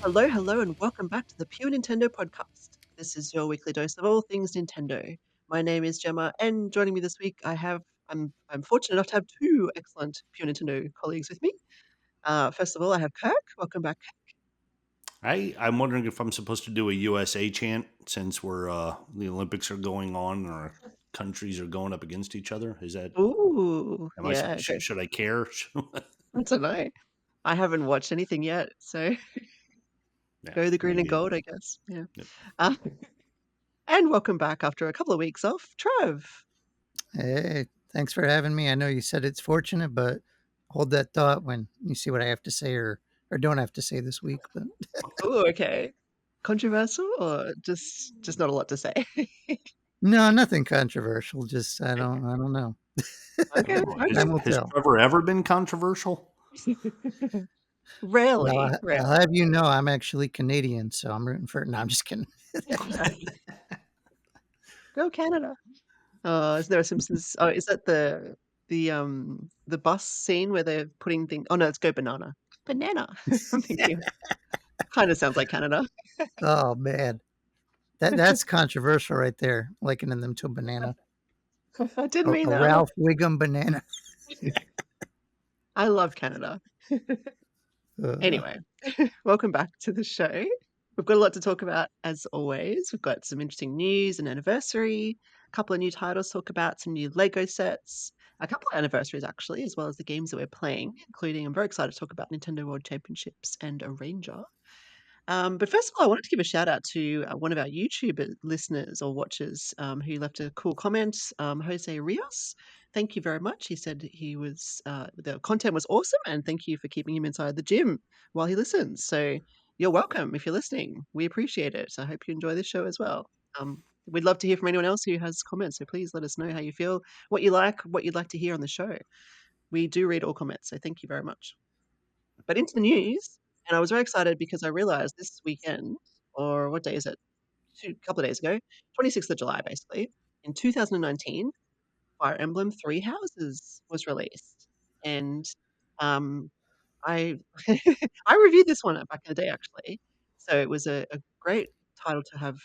Hello, hello, and welcome back to the Pure Nintendo podcast. This is your weekly dose of all things Nintendo. My name is Jemma, and joining me this week, I'm fortunate enough to have two excellent Pure Nintendo colleagues with me. First of all, I have Kirk. Welcome back. I'm wondering if I'm supposed to do a USA chant since the Olympics are going on or countries are going up against each other. Is that Ooh, am I yeah, go. should I care? I don't know. I haven't watched anything yet, so Yeah, go the green me and neither. gold, I guess. Yeah. Yep. Uh, and welcome back after a couple of weeks off, Trev. Hey, thanks for having me. I know you said it's fortunate, but hold that thought when you see what I have to say or don't have to say this week. But Oh, okay. Controversial or just not a lot to say? no, nothing controversial. Just I don't know. I don't Okay, know. okay. Has Time will has tell. Trevor ever been controversial? Well, Rarely, I'll rarely. have you know I'm actually Canadian, so I'm rooting for it. No, I'm just kidding. Go Canada. Is there a Simpsons? Oh, is that the bus scene where they're putting things? Oh no, it's Go Banana. Banana. I'm thinking. Kind of sounds like Canada. Oh man, that's controversial right there. Likening them to a banana, I didn't a mean that. Ralph Wiggum banana. I love Canada. Uh, Anyway, welcome back to the show. We've got a lot to talk about as always. We've got some interesting news and anniversary, a couple of new titles to talk about, some new Lego sets, a couple of anniversaries actually, as well as the games that we're playing, including I'm very excited to talk about Nintendo World Championships and a Ranger. But first of all, I wanted to give a shout out to one of our YouTube listeners or watchers who left a cool comment, Jose Rios. Thank you very much. He said the content was awesome, and thank you for keeping him inside the gym while he listens. So you're welcome if you're listening. We appreciate it. I hope you enjoy this show as well. We'd love to hear from anyone else who has comments. So please let us know how you feel, what you'd like to hear on the show. We do read all comments. So thank you very much. But into the news, and I was very excited because I realized this weekend, or what day is it? A couple of days ago, 26th of July, basically, in 2019, Fire Emblem Three Houses was released. And um, I I reviewed this one back in the day, actually. So it was a great title to have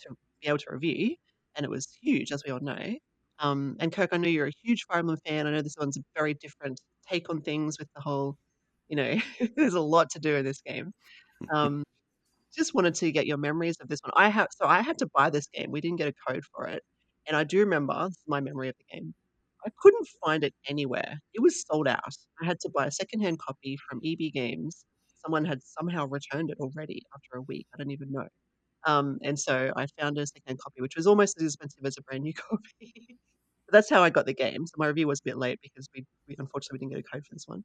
to be able to review, and it was huge, as we all know. And Kirk, I know you're a huge Fire Emblem fan. I know this one's a very different take on things with the whole, you know, there's a lot to do in this game. Um, just wanted to get your memories of this one. I had to buy this game. We didn't get a code for it, and I do remember this is my memory of the game. I couldn't find it anywhere. It was sold out. I had to buy a secondhand copy from EB Games. Someone had somehow returned it already after a week. I don't even know. And so I found a secondhand copy, which was almost as expensive as a brand new copy. But that's how I got the game. So my review was a bit late because we unfortunately we didn't get a code for this one.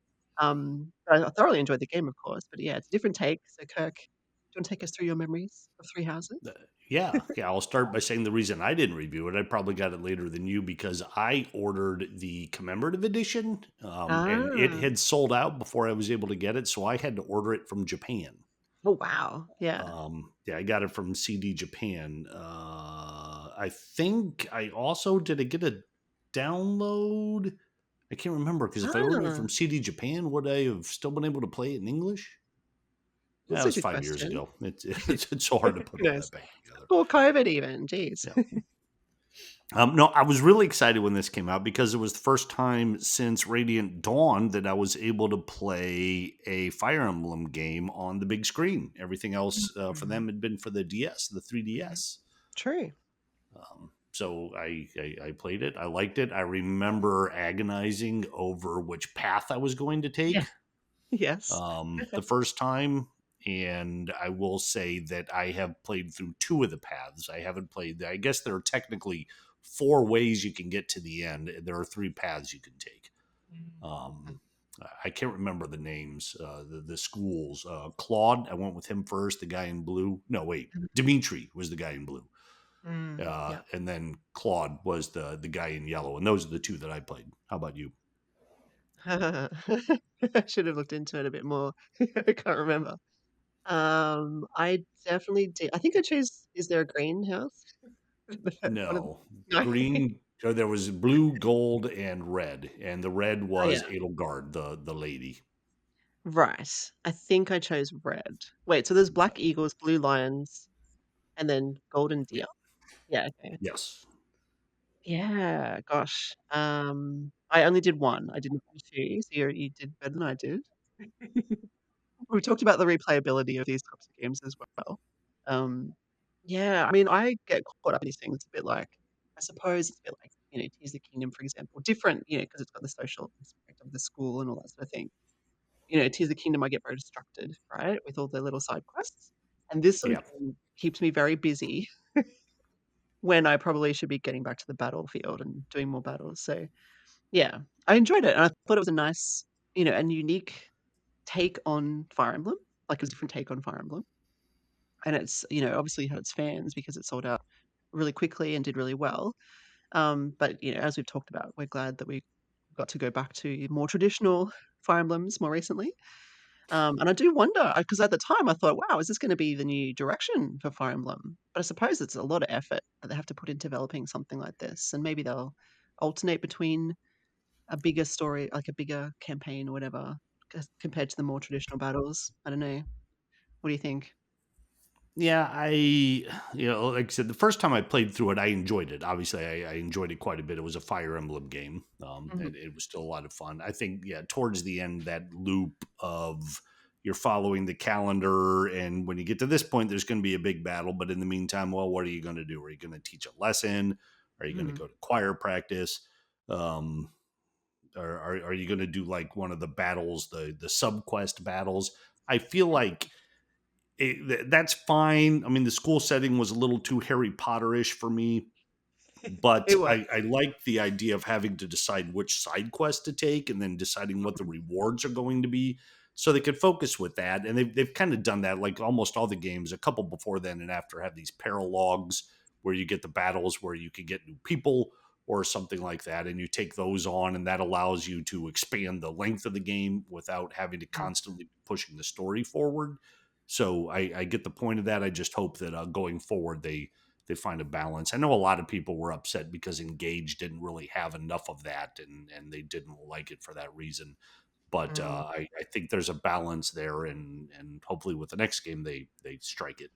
But I thoroughly enjoyed the game, of course. But yeah, it's a different take. So Kirk, do you want to take us through your memories of Three Houses? Uh, yeah. I'll start by saying the reason I didn't review it. I probably got it later than you because I ordered the commemorative edition, and it Ah, had sold out before I was able to get it, so I had to order it from Japan. oh wow, yeah. Yeah, I got it from CD Japan. I think I also did I get a download? I can't remember because if I ordered it Ah, from CD Japan, would I have still been able to play it in English? That that's a was good 5 years question. ago. It's so hard to put Who all knows? that back together. Or COVID even. Jeez. Yeah. No, I was really excited when this came out because it was the first time since Radiant Dawn that I was able to play a Fire Emblem game on the big screen. Everything else for Mhm. them had been for the DS, the 3DS. True. So I played it. I liked it. I remember agonizing over which path I was going to Yeah. take Yes. the first time. And I will say that I have played through two of the paths. I haven't played, I guess there are technically four ways you can get to the end. And there are three paths you can take. Um, I can't remember the names, the schools. Claude, I went with him first, the guy in blue. No, wait, Dimitri was the guy in blue. Yeah. And then Claude was the guy in yellow, and those are the two that I played. How about you? I should have looked into it a bit more. I can't remember. I definitely did. I think I chose Is There a Greenhouse? One of the, No, no. green. Or there was blue, gold, and red, and the red Oh yeah. was Edelgard, the lady. Right. I think I chose red. Wait, so there's black eagles, blue lions, and then golden Yeah. deer? Yeah, okay. Yes. Yeah, gosh. I only did 1. I didn't do 2, so you did better than I did. We talked about the replayability of these types of games as well. Um, yeah, I mean, I get caught up in these things a bit like I suppose it's a bit like, Tears of the Kingdom, for example. Different, because it's got the social aspect of the school and all that sort of thing. Tears of the Kingdom, I get very distracted, right, with all the little side quests. And this sort of Yeah. game keeps me very busy when I probably should be getting back to the battlefield and doing more battles. So, yeah, I enjoyed it, and I thought it was a nice, and unique take on Fire Emblem, like a different take on Fire Emblem. And it's, obviously had its fans because it sold out really quickly and did really well. But, as we've talked about, we're glad that we got to go back to more traditional Fire Emblems more recently. And I do wonder, because at the time I thought, wow, is this going to be the new direction for Fire Emblem? But I suppose it's a lot of effort that they have to put in developing something like this. And maybe they'll alternate between a bigger story, like a bigger campaign or whatever, compared to the more traditional battles. I don't know. What do you think? Yeah, like I said, the first time I played through it, I enjoyed it. Obviously, I enjoyed it quite a bit. It was a Fire Emblem game. Mhm. It was still a lot of fun. I think, yeah, towards the end, that loop of you're following the calendar, and when you get to this point, there's going to be a big battle. But in the meantime, well, what are you going to do? Are you going to teach a lesson? Are you going to Mhm. go to choir practice? Um, or are you going to do like one of the battles, the subquest battles? I feel like that's fine. I mean, the school setting was a little too Harry Potterish for me, but It was. I like the idea of having to decide which side quest to take and then deciding what the rewards are going to be, so they could focus with that. And they've kind of done that, like almost all the games. A couple before then and after have these paralogs where you get the battles where you can get new people or something like that, and you take those on, and that allows you to expand the length of the game without having to Mhm. constantly pushing the story forward. So I get the point of that. I just hope that going forward they find a balance. I know a lot of people were upset because Engage didn't really have enough of that, and they didn't like it for that reason. But Mm. I think there's a balance there, and hopefully with the next game they strike it.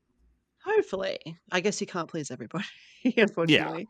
Hopefully. I guess you can't please everybody, Yeah, unfortunately.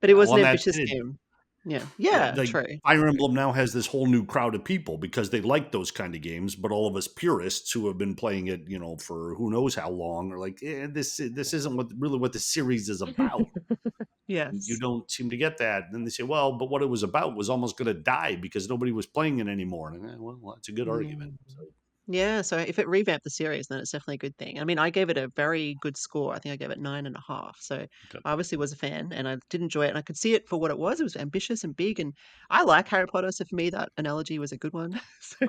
But it yeah. was Well, an and that ambitious it, game. Yeah. yeah, Yeah, like true. Fire Emblem now has this whole new crowd of people because they like those kind of games. But all of us purists who have been playing it, for who knows how long, are like, this isn't what the series is about. You Yes. don't seem to get that. And then they say, well, but what it was about was almost going to die because nobody was playing it anymore. And well, that's a good argument. Mm. So Yeah, so if it revamped the series, then it's definitely a good thing. I mean, I gave it a very good score. I think I gave it 9.5. So good. I obviously was a fan and I did enjoy it. And I could see it for what it was. It was ambitious and big. And I like Harry Potter. So for me, that analogy was a good one. So,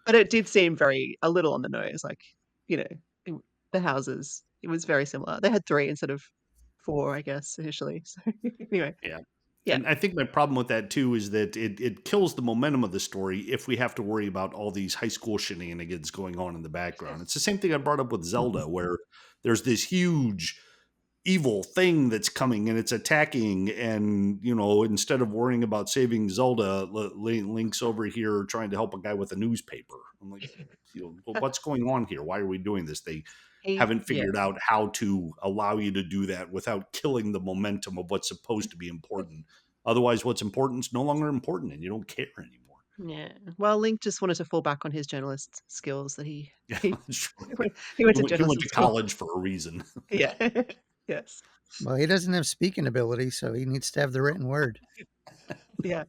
but it did seem a little on the nose. Like, you know, it, the houses, it was very similar. They had 3 instead of 4, I guess, initially. So anyway, Yeah. yeah. And I think my problem with that too is that it kills the momentum of the story if we have to worry about all these high school shenanigans going on in the background. It's the same thing I brought up with Zelda, where there's this huge evil thing that's coming and it's attacking, and instead of worrying about saving Zelda, Link's over here trying to help a guy with a newspaper. I'm like, well, what's going on here? Why are we doing this? They haven't Yeah. figured out how to allow you to do that without killing the momentum of what's supposed to be important. Otherwise, what's important is no longer important and you don't care anymore. Yeah. Well, Link just wanted to fall back on his journalist skills that he Yeah, he that's true. he went to He went journalism to school. college for a reason. Yeah. Yes. Well, he doesn't have speaking ability, so he needs to have the written word. Yeah.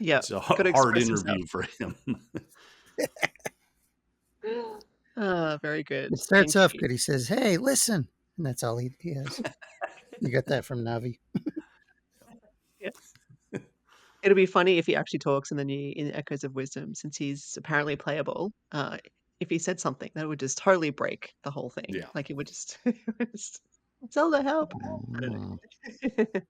Yeah. It's a Gotta hard express himself. interview for him. Ah, very good. It starts Thank off you. good. He says, "Hey, listen," and that's all he has. You got that from Navi. Yes. It'll be funny if he actually talks and then you in Echoes of Wisdom, since he's apparently playable, if he said something, that would just totally break the whole thing. Yeah. Like, it would just it would just, "Zelda, help." I don't Mm. know.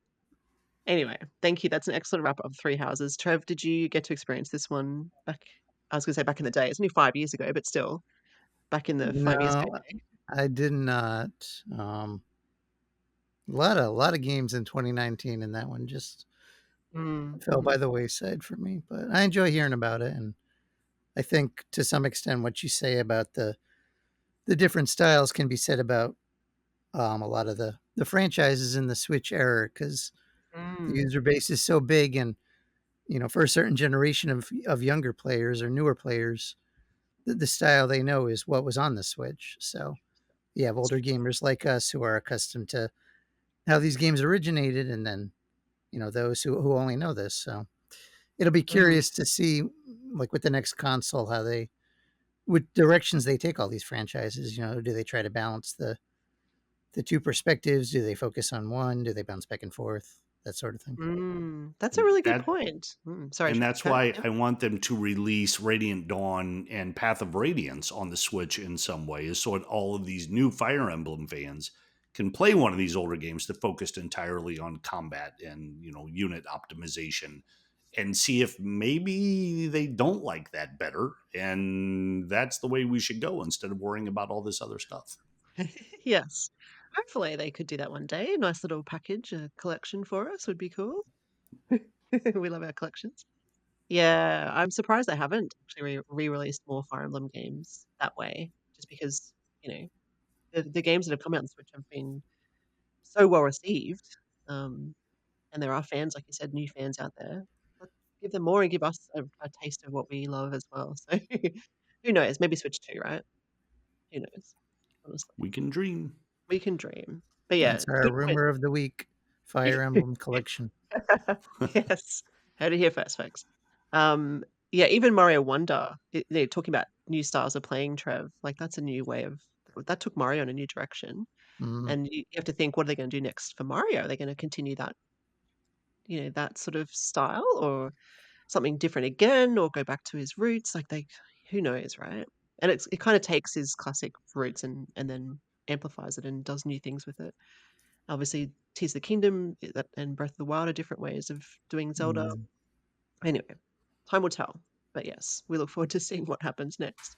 Anyway, thank you. That's an excellent wrap up of Three Houses. Trev, did you get to experience this one back? I was going to say back in the day. It's only 5 years ago, but still back in the 5 years No, ago. I did not. A lot of games in 2019, and that one just Mm, fell mhm. by the wayside for me. But I enjoy hearing about it, and I think to some extent what you say about the different styles can be said about a lot of the franchises in the Switch era, because the Mm, user base is so big, and for a certain generation of younger players or newer players, the style they know is what was on the Switch. So you have older gamers like us who are accustomed to how these games originated, and then those who only know this. So it'll be mm. curious to see, like with the next console, how they what directions they take all these franchises. Do they try to balance the two perspectives? Do they focus on one? Do they bounce back and forth? That sort of thing. That's a really good That point. Sorry, and Trev, that's go ahead. why Yep. I want them to release Radiant Dawn and Path of Radiance on the Switch in some ways, so that all of these new Fire Emblem fans can play one of these older games that focused entirely on combat and unit optimization, and see if maybe they don't like that better, and that's the way we should go instead of worrying about all this other stuff. Yes. Hopefully they could do that one day. Nice little package, a collection for us would be cool. We love our collections. Yeah, I'm surprised they haven't actually re-released more Fire Emblem games that way, just because, you know, the games that have come out on Switch have been so well received. Um, and there are fans, like you said, new fans out there. Let's give them more and give us a taste of what we love as well. So who knows? Maybe Switch 2, right? Who knows? Honestly, We can dream. we can dream. But yeah, That's our good point. rumor of the week: Fire Emblem collection. Yes. Heard it here first, folks. Um, yeah, even Mario Wonder, they're talking about new styles of playing, Trev. Like that's a new way of that took Mario in a new direction. Mm, And you have to think, what are they going to do next for Mario? Are they going to continue that, that sort of style or something different again or go back to his roots? Like who knows, right? And it kind of takes his classic roots and then amplifies it and does new things with it. Obviously, Tears of the Kingdom and Breath of the Wild are different ways of doing Zelda. mm, Anyway, time will tell. But yes, we look forward to seeing what happens next.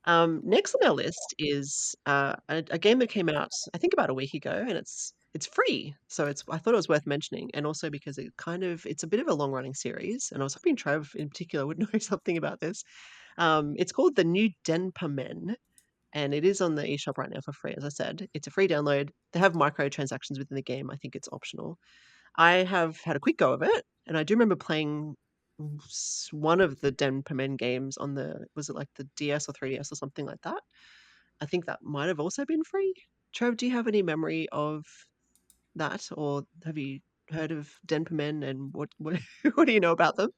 Next on our list is a game that came out, I think, about a week ago, and it's free. So I thought it was worth mentioning, and also because it's a bit of a long running series, and I was hoping Trev in particular would know something about this. It's called The New Denpa Men, and it is on the eShop right now for free. As I said, it's a free download. They have microtransactions within the game. I think it's optional. I have had a quick go of it, and I do remember playing one of the Den Men games on was it like the DS or 3DS or something like that? I think that might have also been free. Trev, do you have any memory of that, or have you heard of Denpa Men and what what do you know about them?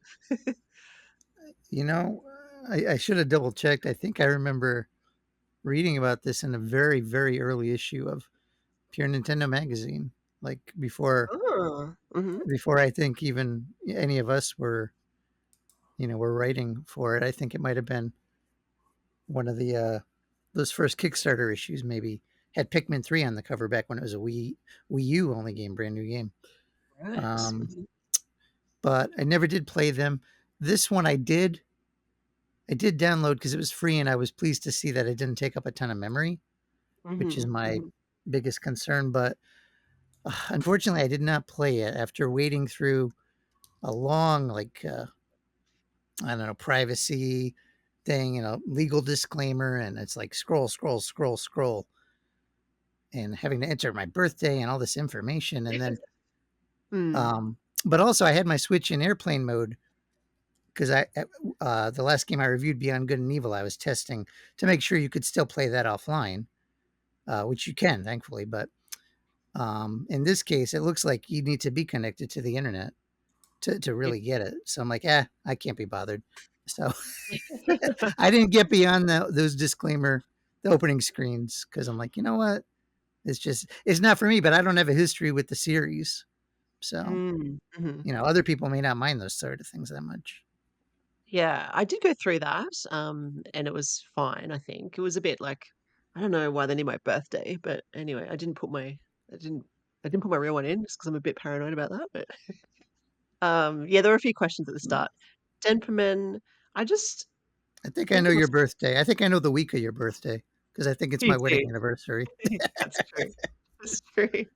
you know, I should have double checked. I think I remember reading about this in a very, very early issue of Pure Nintendo magazine, like Oh, mhm. before I think even any of us were writing for it. I think it might have been one of the those first Kickstarter issues. Maybe had Pikmin 3 on the cover back when it was a Wii U only game, brand new game. Right. Um, but I never did play them. This one I did. I did download because it was free, and I was pleased to see that it didn't take up a ton of memory, which is Mhm, my mhm. biggest concern. But unfortunately, I did not play it after waiting through a long, like I don't know, privacy thing, legal disclaimer, and it's like scroll, scroll, scroll, scroll, and having to enter my birthday and all this information, and then, Mm. um, but also I had my Switch in airplane mode because the last game I reviewed, Beyond Good and Evil, I was testing to make sure you could still play that offline, which you can, thankfully, but in this case, it looks like you need to be connected to the internet to Yep. really get it. So I'm like, I can't be bothered. So I didn't get beyond those the opening screens, because I'm like, you know what? It's not for me. But I don't have a history with the series, so Mm, mhm. other people may not mind those sort of things that much. Yeah, I did go through that, and it was fine, I think. It was a bit like I don't know why they need my birthday, but anyway, I didn't I didn't put my real one in just because 'cause I'm a bit paranoid about that, but, yeah, there were a few questions at the Mm. start. Denperman, I just I think I think know it your must birthday. I think I know the week of your birthday because I think it's you my wedding do. anniversary. That's true. That's true.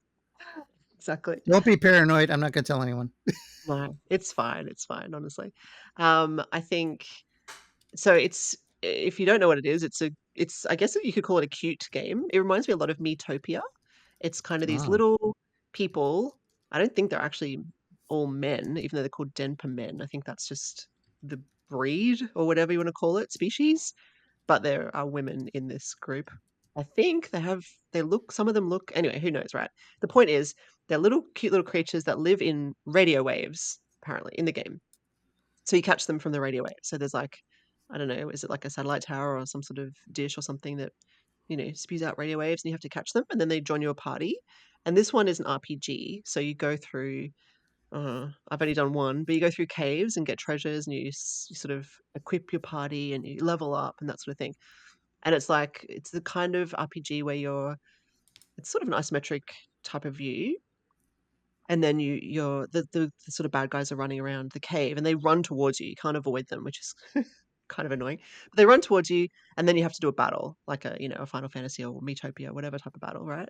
Exactly. Don't be paranoid. I'm not going to tell anyone. No, it's fine, honestly. I think So it's if you don't know what it is, it's I guess you could call it a cute game. It reminds me a lot of Miitopia. It's kind of these Oh, little people. I don't think they're actually all men, even though they're called Denpa men. I think that's just the breed or whatever you want to call it, species. But there are women in this group. I think they look, some of them look, anyway, who knows, right? The point is, they're little, cute little creatures that live in radio waves, apparently, in the game. So you catch them from the radio wave. So there's like, I don't know, is it like a satellite tower or some sort of dish or something that, spews out radio waves and you have to catch them and then they join your party. And this one is an RPG. So you go through, I've only done one, but you go through caves and get treasures and you sort of equip your party and you level up and that sort of thing. And it's the kind of RPG where it's sort of an isometric type of view, and then the sort of bad guys are running around the cave and they run towards you. You can't avoid them, which is kind of annoying. But they run towards you, and then you have to do a battle, like a Final Fantasy or Miitopia, whatever type of battle, right?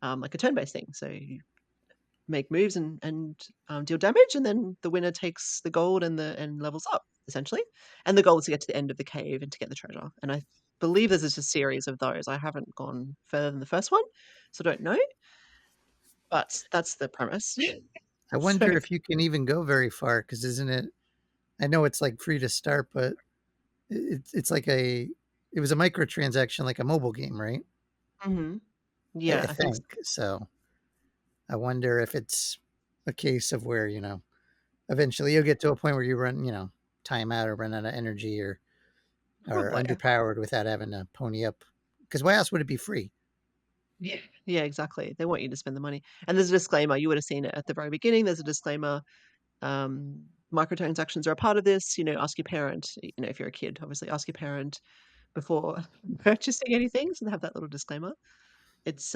Like a turn-based thing. So you make moves and deal damage, and then the winner takes the gold and levels up essentially. And the goal is to get to the end of the cave and to get the treasure. And I believe there's just a series of those. I haven't gone further than the first one, so I don't know. But that's the premise. I So wonder if you can even go very far because isn't it? I know it's like free to start, but it's like it was a microtransaction like a mobile game, right? mhm. I Yeah, I think think so. I wonder if it's a case of where eventually you'll get to a point where you run time out or run out of energy or probably. underpowered without having to pony up. Because why else would it be free? Yeah. Yeah, exactly. They want you to spend the money. And there's a disclaimer. You would have seen it at the very beginning. There's a disclaimer. Microtransactions are a part of this. Ask your parent, if you're a kid, obviously ask your parent before purchasing anything. So they have that little disclaimer. It's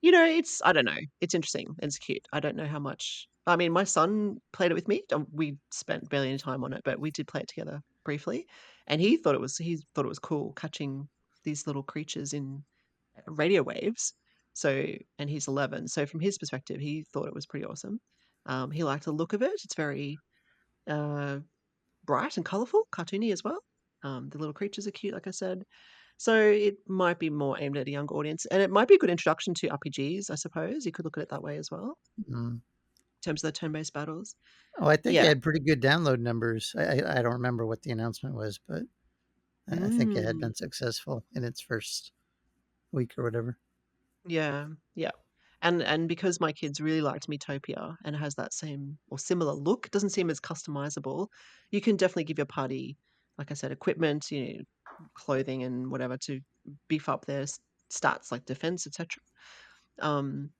it's I don't know. It's interesting. It's cute. I don't know how much. I mean, my son played it with me. We spent barely any time on it, but we did play it together briefly, and he thought it was cool catching these little creatures in radio waves. So, and he's 11. So from his perspective, he thought it was pretty awesome. He liked the look of it. It's very uh, bright and colorful, cartoony as well. The little creatures are cute, like I said. So it might be more aimed at a younger audience, and it might be a good introduction to RPGs, I suppose. You could look at it that way as well, Mm. in terms of the turn-based battles. Oh, I think it Yeah. had pretty good download numbers. I don't remember what the announcement was, but I think it had Mm. been successful in its first week or whatever. Yeah, yeah. And because my kids really liked Miitopia and it has that same or similar look, it doesn't seem as customizable. You can definitely give your party, like I said, equipment, clothing and whatever to beef up their stats like defense, etc. Um,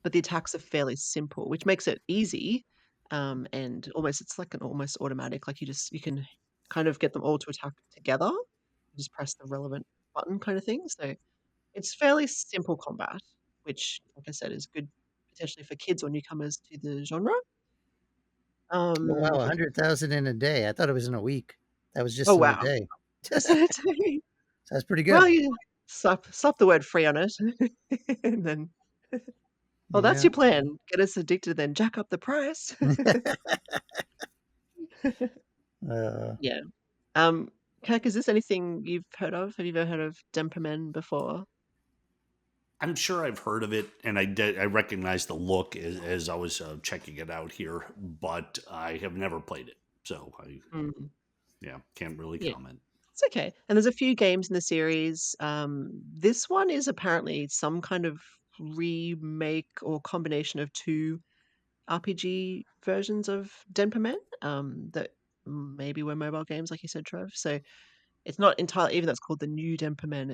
but the attacks are fairly simple, which makes it easy. And almost it's like an almost automatic, like you can kind of get them all to attack together. You just press the relevant button kind of thing. So it's fairly simple combat, which, like I said, is good potentially for kids or newcomers to the genre. Oh, wow, If 100,000 in a day. I thought it was in a week. That was Oh, just in the wow. day. That's So that's pretty good. well, you slap the word free on it, and then, "Oh, that's Yeah. your plan. Get us addicted, then jack up the price." uh, Yeah. Kirk, is this anything you've heard of? Have you ever heard of Denpa before? I'm sure I've heard of it, and I recognize the look as I was checking it out here, but I have never played it, so I Mm, yeah can't really yeah. comment. It's okay. And there's a few games in the series. This one is apparently some kind of remake or combination of two RPG versions of Denpa that maybe were mobile games, like you said, Trev. So it's not entirely, even though it's called the new Denpa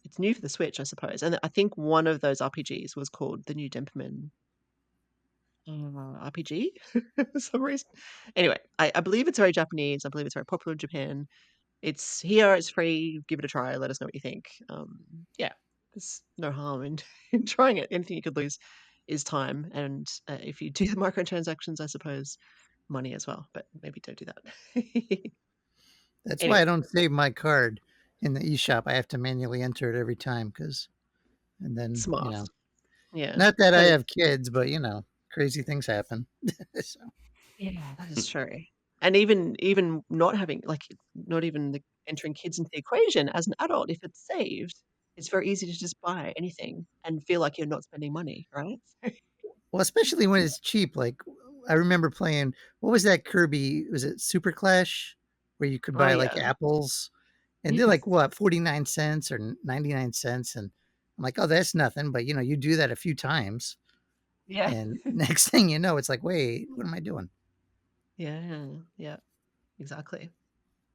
it's new for the Switch, I suppose. And I think one of those RPGs was called the new Denpa RPG for some reason. Anyway, I believe it's very Japanese. I believe it's very popular in Japan. It's here, it's free. Give it a try. Let us know what you think. Yeah, there's no harm in, in trying it. Anything you could lose is time. And if you do the microtransactions, I suppose money as well. But maybe don't do that. that's why Anyway, I don't save my card in the eShop. I have to manually enter it every time and then, smart. Yeah, not that I that is. have kids, but crazy things happen. So, Yeah, that is true. And even not having like not even the entering kids into the equation as an adult, if it's saved, it's very easy to just buy anything and feel like you're not spending money, right? Well, especially when it's cheap. Like I remember playing, what was that Kirby? Was it Super Clash, where you could Oh buy like yeah. apples, and they're Yes. like what 49 cents or 99 cents, and I'm like, oh, that's nothing. But you do that a few times, Yeah. and next thing you know, it's like, wait, what am I doing? Yeah. Yeah. Exactly.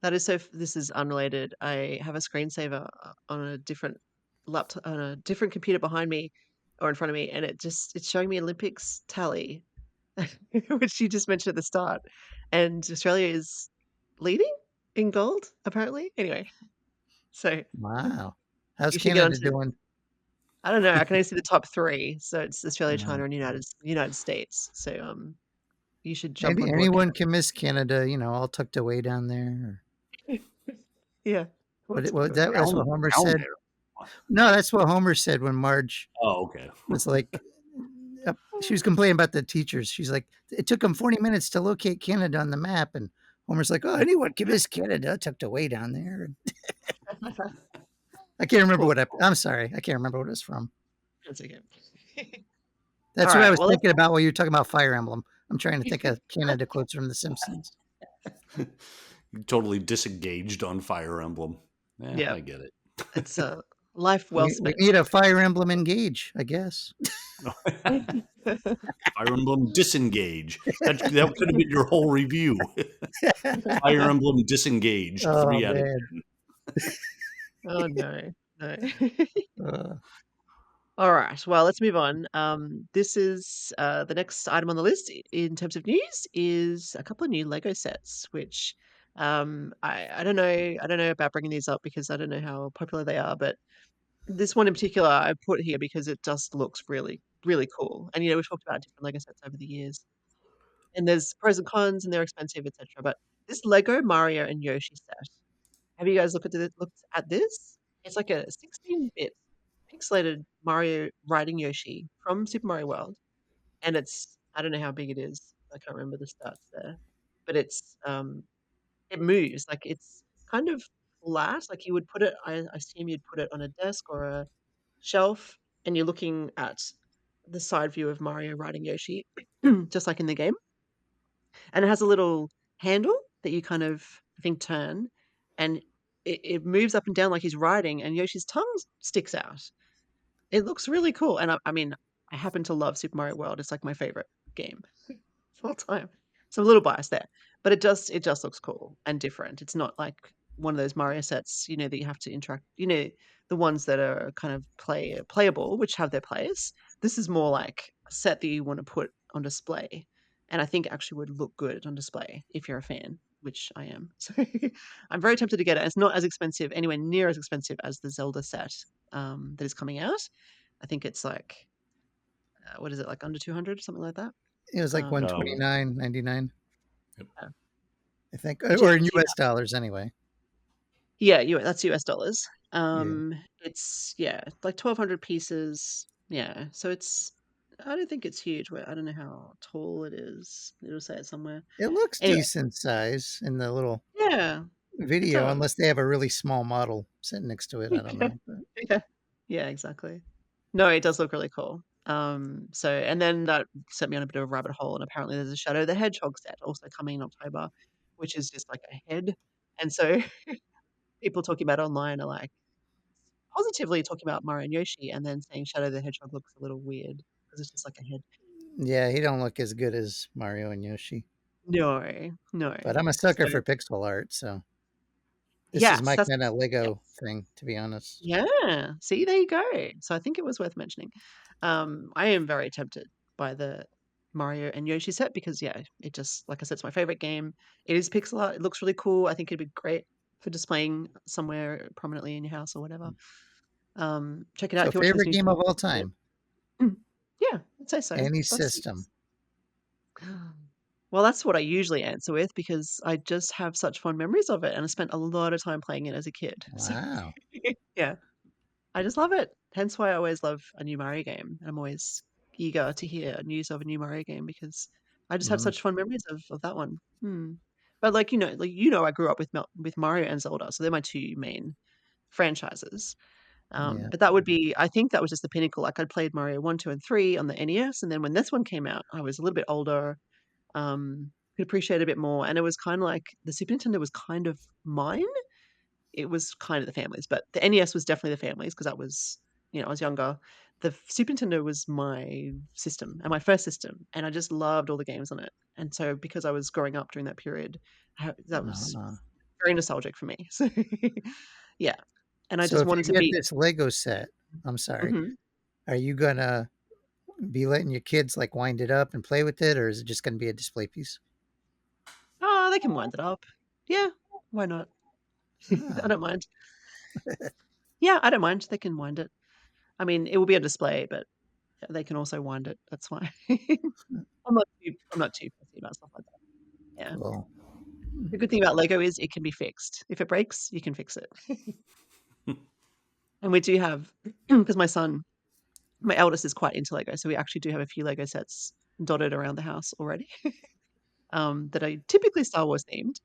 That is so. This is unrelated. I have a screensaver on a different laptop, on a different computer behind me or in front of me, and it's showing me Olympics tally, which you just mentioned at the start, and Australia is leading in gold apparently. Anyway, so Wow, how's you should get Canada onto. doing? I don't know. I can only see the top three, so it's Australia, Uh, China, and United States. So you should jump on board. anyone can miss Canada, all tucked away down there. Yeah, What, what's what that, that's Down, what Homer down said. there. No, that's what Homer said when Marge Oh, okay. was like, she was complaining about the teachers. She's like, it took them 40 minutes to locate Canada on the map. And Homer's like, oh, anyone can miss Canada tucked away down there. I can't remember Cool. I'm sorry. I can't remember what it's from. That's okay. All That's what I right. was Well, let's. thinking about while you were talking about Fire Emblem. I'm trying to think of Canada quotes from The Simpsons. Totally disengaged on Fire Emblem. Yeah, Yeah, I get it. it's a life well We spent. need a Fire Emblem engage, I guess. Fire Emblem disengage. That could have been your whole review. Fire Emblem disengaged. Oh, 3 out of man. 10. Oh no, no. Uh, All right. Well, let's move on. This is the next item on the list in terms of news is a couple of new Lego sets, which I don't know. I don't know about bringing these up because I don't know how popular they are, but this one in particular I put here because it just looks really, really cool. And we've talked about different Lego sets over the years, and there's pros and cons, and they're expensive, etc. But this Lego Mario and Yoshi set, have you guys looked at this? It's like a 16-bit pixelated Mario riding Yoshi from Super Mario World, and it's I don't know how big it is. I can't remember the stats there, but it moves like it's kind of flat. Like you would put it. I assume you'd put it on a desk or a shelf, and you're looking at the side view of Mario riding Yoshi, just like in the game. And it has a little handle that you kind of, I think, turn, and it moves up and down like he's riding, and Yoshi's tongue sticks out. It looks really cool, and I mean, I happen to love Super Mario World. It's like my favorite game of all time. So I'm a little biased there, but it just looks cool and different. It's not like one of those Mario sets, that you have to interact. The ones that are kind of playable, which have their place. This is more like a set that you want to put on display, and I think it actually would look good on display if you're a fan, which I am. So I'm very tempted to get it. It's not as expensive, anywhere near as expensive as the Zelda set that is coming out. I think it's like what is it, like under 200 or something like that? it was like Um, 129.99, Yep. yeah, I think, which is or in not too US bad. dollars anyway. Yeah, that's US dollars. Yeah. It's yeah, like 1,200 pieces. Yeah, so I don't think it's huge. I don't know how tall it is. It'll say it somewhere. It looks Anyway, decent size in the little yeah, it video, does. unless they have a really small model sitting next to it. I don't know. But Yeah, yeah, exactly. No, it does look really cool. So and then that set me on a bit of a rabbit hole, and apparently there's a Shadow the Hedgehog set also coming in October, which is just like a head. And so people talking about online are like positively talking about Mario and Yoshi, and then saying Shadow the Hedgehog looks a little weird because it's just like a head. yeah, he don't look as good as Mario and Yoshi. No, no. But I'm a So sucker for pixel art, so this is yes, my that's kind of Lego yes. thing, to be honest. Yeah. See, there you go. So I think it was worth mentioning. I am very tempted by the Mario and Yoshi set because yeah, it just like I said, it's my favorite game. It is pixel art. It looks really cool. I think it'd be great for displaying somewhere prominently in your house or whatever. Check it out So, if you watch this favorite new game of all trailer. time, Yeah, I'd say so. any That's system. well, that's what I usually answer with because I just have such fond memories of it, and I spent a lot of time playing it as a kid. So Wow. yeah, I just love it. Hence why I always love a new Mario game. I'm always eager to hear news of a new Mario game because I just have Mm. such fond memories of that one. Hmm. But, I grew up with Mario and Zelda, so they're my 2 main franchises. Yeah. But that would be I think that was just the pinnacle, like, I'd played Mario 1, 2, and 3 on the NES, and then when this one came out, I was a little bit older, could appreciate it a bit more, and it was kinda like the Super Nintendo was kind of mine. It was kind of the family's, but the NES was definitely the family's because I was younger. The Super Nintendo was my system and my first system, and I just loved all the games on it. And so because I was growing up during that period, that was Uh, very nostalgic for me. So, yeah, and I so just if wanted you to get be this Lego set, I'm sorry, Mhm. are you gonna be letting your kids like wind it up and play with it, or is it just gonna be a display piece? Oh, they can wind it up. Yeah, why not? I Ah, don't mind. Yeah, I don't mind. They can wind it. I mean, it will be on display, but they can also wind it. That's fine. I'm not too fussy about stuff like that. Yeah. cool. The good thing about Lego is it can be fixed. If it breaks, you can fix it. And we do have because my eldest is quite into Lego, so we actually do have a few Lego sets dotted around the house already, that are typically Star Wars themed.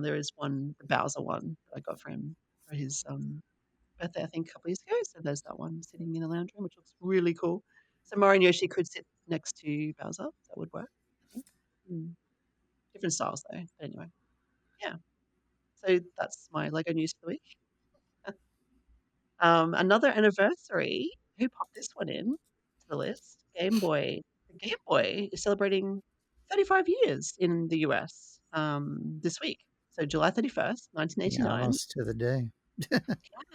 There is one, the Bowser one that I got for him for his, birthday, I think, a couple years ago, so there's that one sitting in the lounge room, which looks really cool. So Mario and Yoshi could sit next to Bowser. That would work, I think. Mm. Different styles though, but anyway, yeah. So that's my Lego news for the week. Another anniversary. Who popped this one in to the list? Game Boy. The Game Boy is celebrating 35 years in the US this week. So July 31st, Yeah, 1989. almost to the day.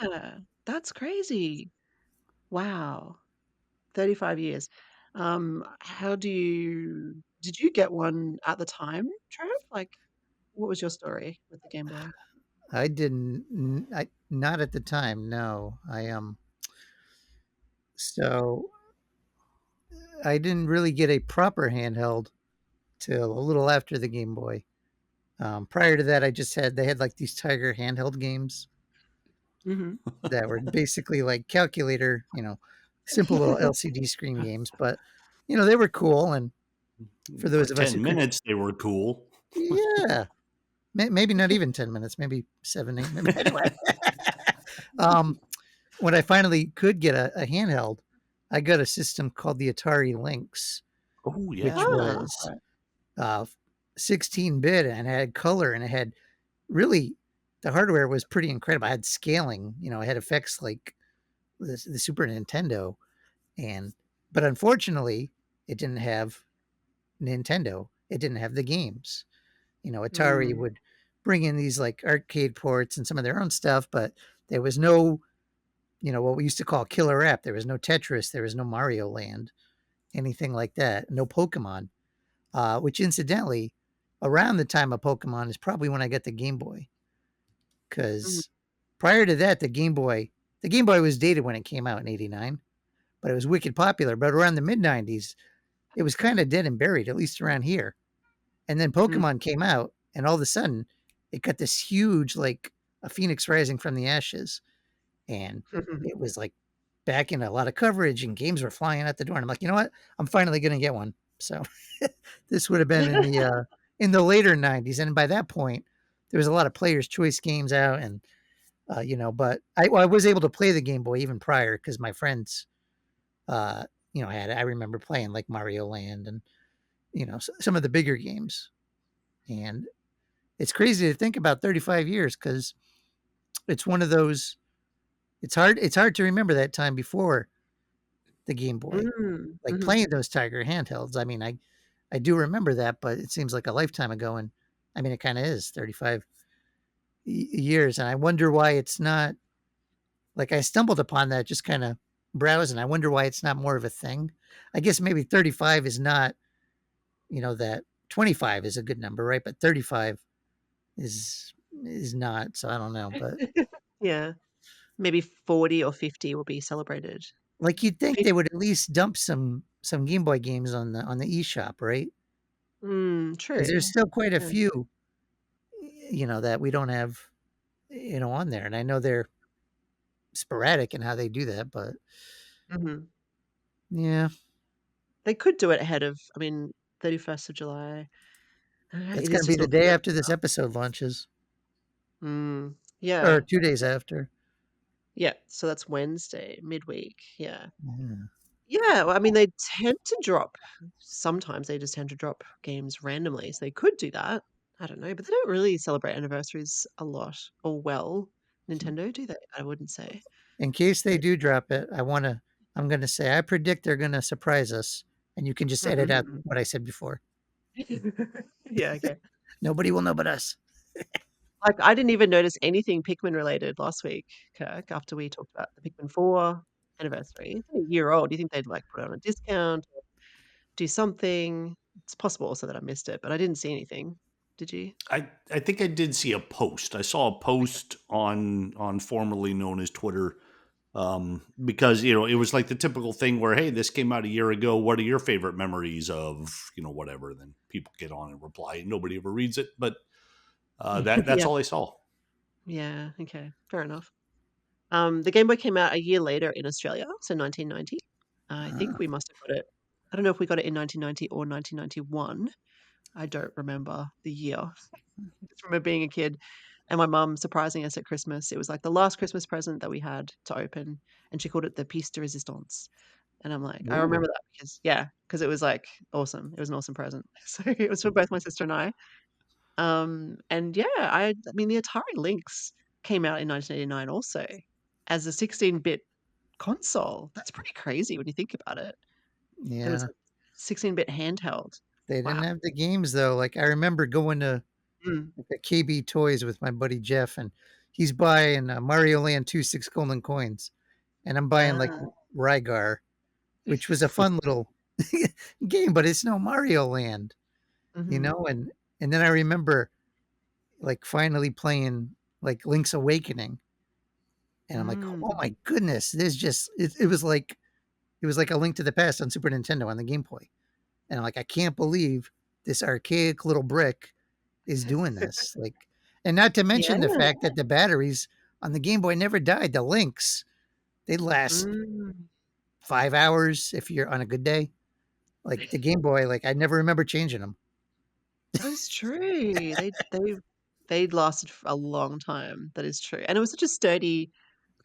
Yeah, that's crazy. Wow. 35 years. Did you get one at the time, Trev? Like, what was your story with the Game Boy? I didn't. I not at the time. No, so I didn't really get a proper handheld till a little after the Game Boy. Prior to that, they had like these Tiger handheld games Hmm. that were basically like calculator, simple little LCD screen games, but they were cool. And for For those of us who 10 could, minutes, they were cool. yeah, maybe not even 10 minutes, maybe 7, 8 minutes. Anyway, um, when I finally could get a handheld, I got a system called the Atari Lynx, Oh, which yeah. Ah, was 16-bit and had color and it had really the hardware was pretty incredible. I had scaling, I had effects like the Super Nintendo, and but unfortunately, it didn't have Nintendo. It didn't have the games. Atari mm, would bring in these like arcade ports and some of their own stuff, but there was no, what we used to call killer app. There was no Tetris. There was no Mario Land, anything like that. No Pokemon. Which incidentally, around the time of Pokemon is probably when I got the Game Boy. mhm, Because prior to that, the Game Boy was dated when it came out in '89, but it was wicked popular. But around the mid '90s, it was kind of dead and buried, at least around here. And then mm, Pokemon came out, and all of a sudden, it got this huge, like a phoenix rising from the ashes, and it was like back in a lot of coverage, and games were flying out the door. And I'm like, you know what? I'm finally going to get one. So this would have been in the later '90s, and by that point, there was a lot of players' choice games out, and but I was able to play the Game Boy even prior because my friends, had I remember playing like Mario Land and some of the bigger games, and it's crazy to think about 35 years because it's one of those. It's hard to remember that time before the Game Boy, mm, like mhm. playing those Tiger handhelds. I mean, I do remember that, but it seems like a lifetime ago, and I mean, it kind of is 35 years, and I wonder why it's not like I stumbled upon that just kind of browsing. I wonder why it's not more of a thing. I guess maybe 35 is not, that 25 is a good number, right? But 35 is not. So I don't know, but Yeah, maybe 40 or 50 will be celebrated. like you'd think Fif they would at least dump some Game Boy games on the eShop, right? Because True. there's still quite a Yeah, few, that we don't have, on there. And I know they're sporadic in how they do that, but mhm. yeah, They could do it ahead of 31st of July. That's It gonna is be just the looking day at after this episode launches, or yeah. 2 days after. Yeah, so that's Wednesday, midweek, yeah. Yeah. Yeah, well, I mean, they tend to drop sometimes they just tend to drop games randomly, so they could do that. I don't know, but they don't really celebrate anniversaries a lot or well, Nintendo, do they? I wouldn't say. In case they They do drop it, I'm gonna say I predict they're gonna surprise us, and you can just edit out Mhm. what I said before. Yeah, okay. Nobody will know but us. Like, I didn't even notice anything Pikmin related last week, Kirk, after we talked about the Pikmin 4 anniversary. It's only a year old. Do you think they'd, like, put it on a discount or do something? It's possible also that I missed it, but I didn't see anything. Did you? I think I did see a post. I saw a post on formerly known as Twitter, because it was like the typical thing where, hey, this came out a year ago. What are your favorite memories of whatever? Then people get on and reply, and nobody ever reads it. But that's Yeah. all I saw. Yeah, okay, fair enough. The Game Boy came out a year later in Australia, so 1990. I Uh, think we must have got it. I don't know if we got it in 1990 or 1991. I don't remember the year. I just remember being a kid and my mum surprising us at Christmas. It was like the last Christmas present that we had to open, and she called it the piece de resistance. And I'm like, I remember ooh, that because yeah, because it was like awesome. It was an awesome present. So it was for both my sister and I. And yeah, I mean, the Atari Lynx came out in 1989 also as a 16-bit console. That's pretty crazy when you think about it. It was yeah. a 16-bit handheld. They Wow. didn't have the games though. Like I remember going to Mm. like a KB Toys with my buddy Jeff, and he's buying Mario Land 2 6 golden coins, and I'm buying like Ah. Rygar, which was a fun little game, but it's no Mario Land, Mhm. and then I remember like finally playing like Link's Awakening, and I'm like, oh Mm. my goodness, it was like a Link to the Past on Super Nintendo on the Game Boy, and I'm like, I can't believe this archaic little brick is doing this, like, and not to Yeah. mention the fact that the batteries on the Game Boy never died. The Links, they last Mm. 5 hours if you're on a good day. Like the Game Boy, like I never remember changing them. That is true. They lasted for a long time. That is true. And it was such a sturdy,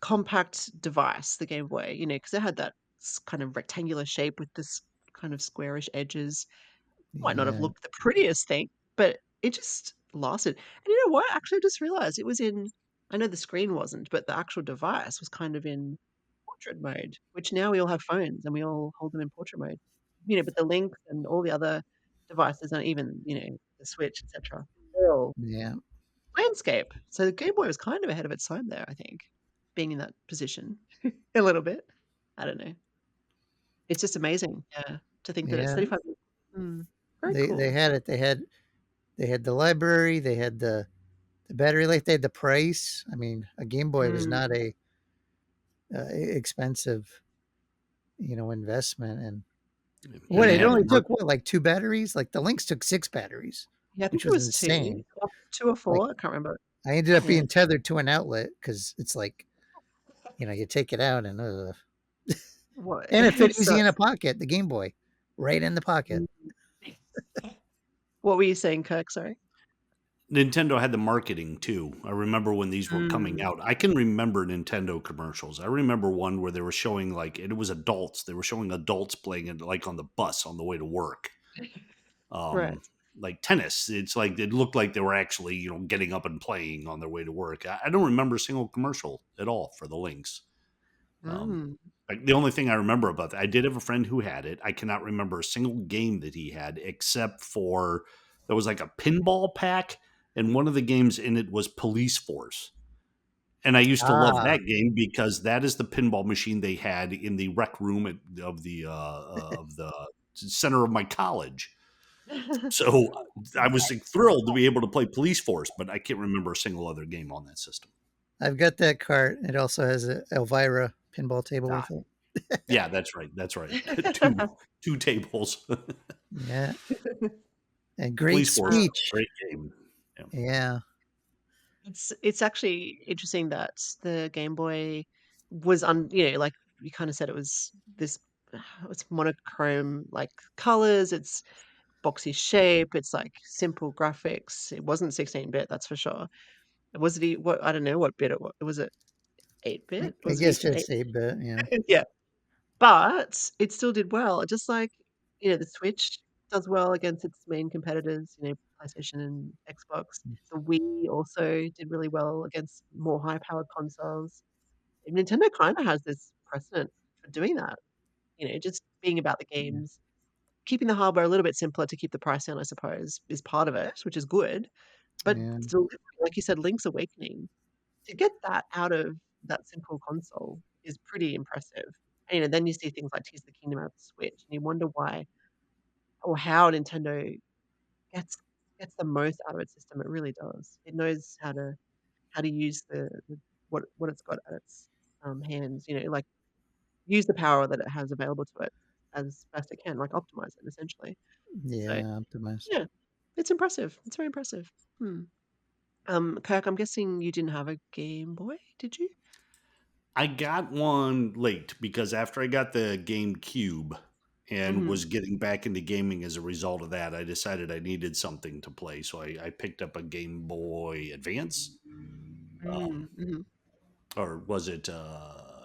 compact device, the Game Boy, because it had that kind of rectangular shape with this kind of squarish edges. Might not have Yeah, looked the prettiest thing, but it just lasted. And you know what? Actually, I just realized it was in, I know the screen wasn't, but the actual device was kind of in portrait mode, which now we all have phones and we all hold them in portrait mode. But the Lynx and all the other devices and even, the Switch, etc. They're all yeah, landscape. So the Game Boy was kind of ahead of its time there, I think, being in that position a little bit. I don't know. It's just amazing, yeah, to think that it's yeah. 35 years. Mm, very They cool. had it. They had the library. They had the battery life. They had the price. I mean, a Game Boy was Mm, not a expensive, investment. And what And they it had the only mark. took, what, like two batteries? Like the Lynx took six batteries, yeah, I think which it was was 2 insane. or 2 or Like 4, I can't remember. I ended up Yeah. being tethered to an outlet because it's like, you take it out and What and it fit easy in a starts pocket. The Game Boy, right in the pocket. mm. What were you saying, Kirk? Sorry. Nintendo had the marketing too. I remember when these were coming Mm. out. I can remember Nintendo commercials. I remember one where they were showing like it was adults. They were showing adults playing it like on the bus on the way to work. Right. Um, like tennis. It's like it looked like they were actually getting up and playing on their way to work. I don't remember a single commercial at all for the Lynx. Um, Mm. like the only thing I remember about that, I did have a friend who had it. I cannot remember a single game that he had except for there was like a pinball pack, and one of the games in it was Police Force. And I used to love Ah, that game because that is the pinball machine they had in the rec room of the center of my college. So I was like, thrilled to be able to play Police Force, but I can't remember a single other game on that system. I've got that cart. It also has a Elvira pinball table Ah, with it. yeah, that's right. That's right. Two tables. Yeah, and great Police Force, speech. great game. Yeah. Yeah, It's actually interesting that the Game Boy was like you kind of said it was this it's monochrome like colors. It's boxy shape. It's like simple graphics. It wasn't 16-bit, that's for sure. Was it? What I don't know what bit it was. Was it 8-bit? I Was it guess even just 8-bit, yeah. 8? Yeah, but it still did well. Just like the Switch does well against its main competitors. PlayStation and Xbox. The Wii also did really well against more high-powered consoles. Nintendo kind of has this precedent for doing that. Just being about the Mm, games, keeping the hardware a little bit simpler to keep the price down, I suppose, is part of it, which is good. But yeah, still, like you said, Link's Awakening, to get that out of that simple console is pretty impressive. And, then you see things like Tears of the Kingdom out of the Switch, and you wonder why or how Nintendo gets gets the most out of its system. It really does. It knows how to use the what it's got at its hands. Like use the power that it has available to it as best it can, like optimize it essentially. So yeah, optimized. yeah, it's impressive. It's very impressive. Hmm. Kirk, I'm guessing you didn't have a Game Boy, did you? I got one late because after I got the GameCube and Mhm. was getting back into gaming as a result of that, I decided I needed something to play. So I picked up a Game Boy Advance. Mm, mhm. Or was it?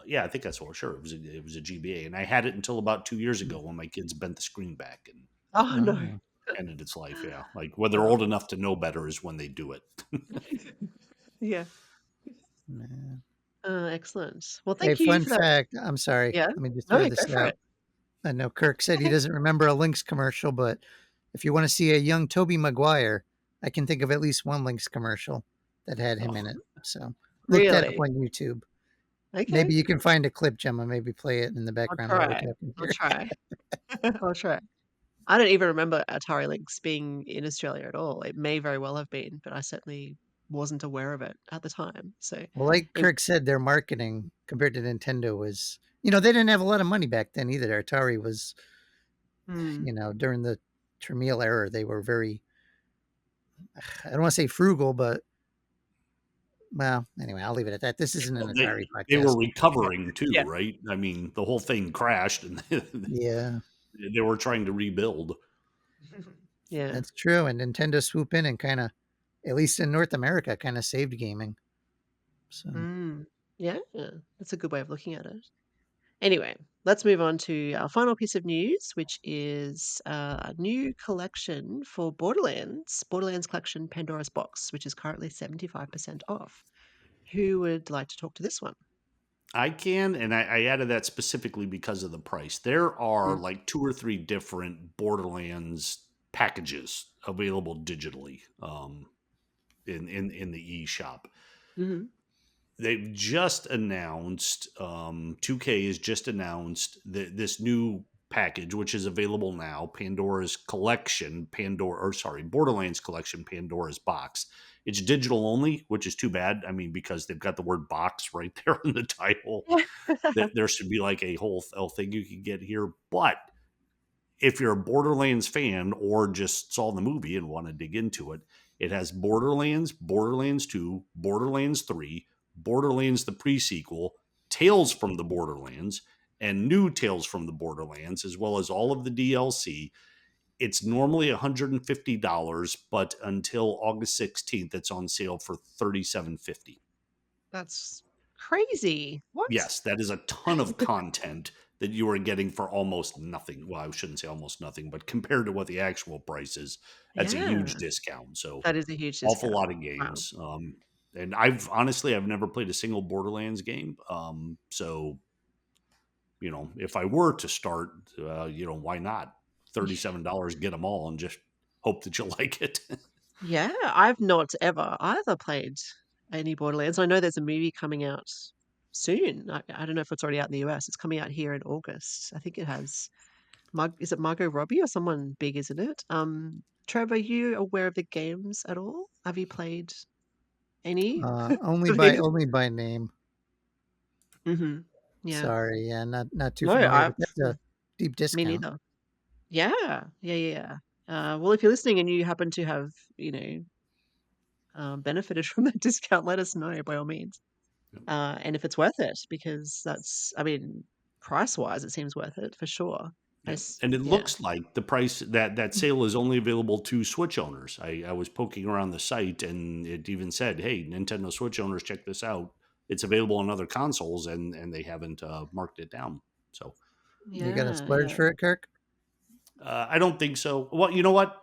Yeah, I think that's what. Sure, it was a GBA, and I had it until about 2 years ago when my kids bent the screen back and Oh, no. Oh, ended its life. Yeah, like when they're old Oh. enough to know better is when they do it. Yeah. man. Excellent. Well, Hey, thank you fun for that. fact, I'm sorry, Yeah? let me just No, throw go this for out. it. I know Kirk said he Okay. doesn't remember a Lynx commercial, but if you wanna see a young Toby Maguire, I can think of at least one Lynx commercial that had him in Oh, it, so look that up Really? on YouTube. Okay. Maybe you can find a clip, Gemma, maybe play it in the I'll background while we're try. talking I'll here. try. I'll try. I don't even remember Atari Lynx being in Australia at all. It may very well have been, but I certainly wasn't aware of it at the time. So Well, like it Kirk said, their marketing compared to Nintendo was, they didn't have a lot of money back then either. Atari was, mm, during the Tramiel era, they were very, I don't want to say frugal, but well, anyway, I'll leave it at that. This isn't an well, Atari they were podcast. recovering too, yeah. right? I mean, the whole thing crashed, and Yeah, they were trying to rebuild. Yeah. that's true. And Nintendo swoop in and kind of, at least in North America, kind of saved gaming. So, Mm. Yeah. That's a good way of looking at it. Anyway, let's move on to our final piece of news, which is a new collection for Borderlands, Borderlands Collection Pandora's Box, which is currently 75% off. Who would like to talk to this one? I can, and I added that specifically because of the price. There are Mm. like two or three different Borderlands packages available digitally in the eShop. Mhm. They've just announced 2K has just announced this new package, which is available now, Pandora's Collection, Borderlands Collection, Pandora's Box. It's digital only, which is too bad. I mean, because they've got the word box right there in the title. There should be like a whole thing you can get here. But if you're a Borderlands fan or just saw the movie and want to dig into it, it has Borderlands, Borderlands 2, Borderlands 3, Borderlands the prequel, Tales from the Borderlands, and new Tales from the Borderlands, as well as all of the DLC. It's normally $150, but until August 16th, it's on sale for $37.50. That's crazy. What? Yes, that is a ton of content that you are getting for almost nothing. Well, I shouldn't say almost nothing, but compared to what the actual price is, that's a huge Yeah, discount. So, that is a huge awful discount. lot of Wow. games. And I've never played a single Borderlands game. So if I were to start, why not? $37, get them all, and just hope that you like it. Yeah, I've not ever either played any Borderlands. I know there's a movie coming out soon. I don't know if it's already out in the US. It's coming out here in August. I think it has is it Margot Robbie or someone big, isn't it? Trev, are you aware of the games at all? Have you played any only of by these? only by name. Hmm. Yeah. Sorry, yeah, not too No, familiar, but that's a deep me discount. neither. Yeah. Well, if you're listening and you happen to have, you know, benefited from that discount, let us know by all means. And if it's worth it, because I mean, price wise, it seems worth it for sure. Yeah. And it Yeah. looks like the price that sale is only available to Switch owners. I was poking around the site and it even said, "Hey, Nintendo Switch owners, check this out. It's available on other consoles," and they haven't marked it down. So You gonna Yeah, splurge yeah. for it, Kirk? I don't think so. Well, you know what?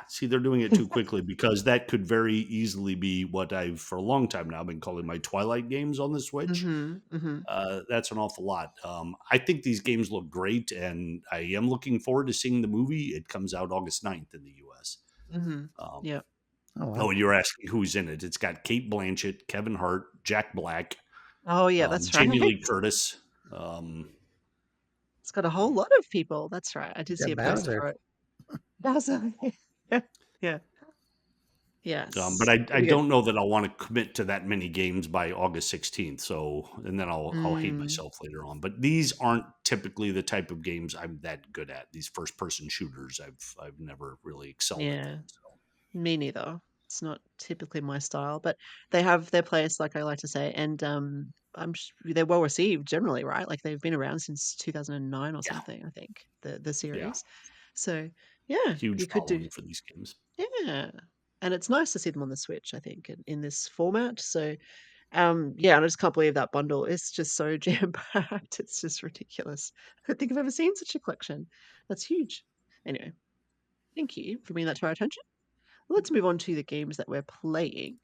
See, they're doing it too quickly because that could very easily be what I've for a long time now been calling my Twilight games on the Switch. Mhm, mhm. That's an awful lot. I think these games look great, and I am looking forward to seeing the movie. It comes out August 9th in the US. Mhm. Um, Yep. Oh oh, wow. and you're asking who's in it. It's got Kate Blanchett, Kevin Hart, Jack Black, Oh, yeah, that's right. Jamie Lee Curtis. Um, It's got a whole lot of people. That's right. I did see Got a poster Bowser. for it. Bowser. Yeah. Yeah. but Yes. I Pretty good. don't know that I'll want to commit to that many games by August 16th. So, and then I'll hate Mm, myself later on. But these aren't typically the type of games I'm that good at. These first person shooters, I've never really excelled at yeah. that. So, Me neither. It's not typically my style, but they have their place, like I like to say, and they're well received generally, right? Like they've been around since 2009 or yeah, something, I think, the yeah, series. So yeah, huge you could do following for these games. yeah, and it's nice to see them on the Switch. I think in this format. So yeah, and I just can't believe that bundle. It's just so jam packed. It's just ridiculous. I don't think I've ever seen such a collection. That's huge. Anyway, thank you for bringing that to our attention. Let's move on to the games that we're playing.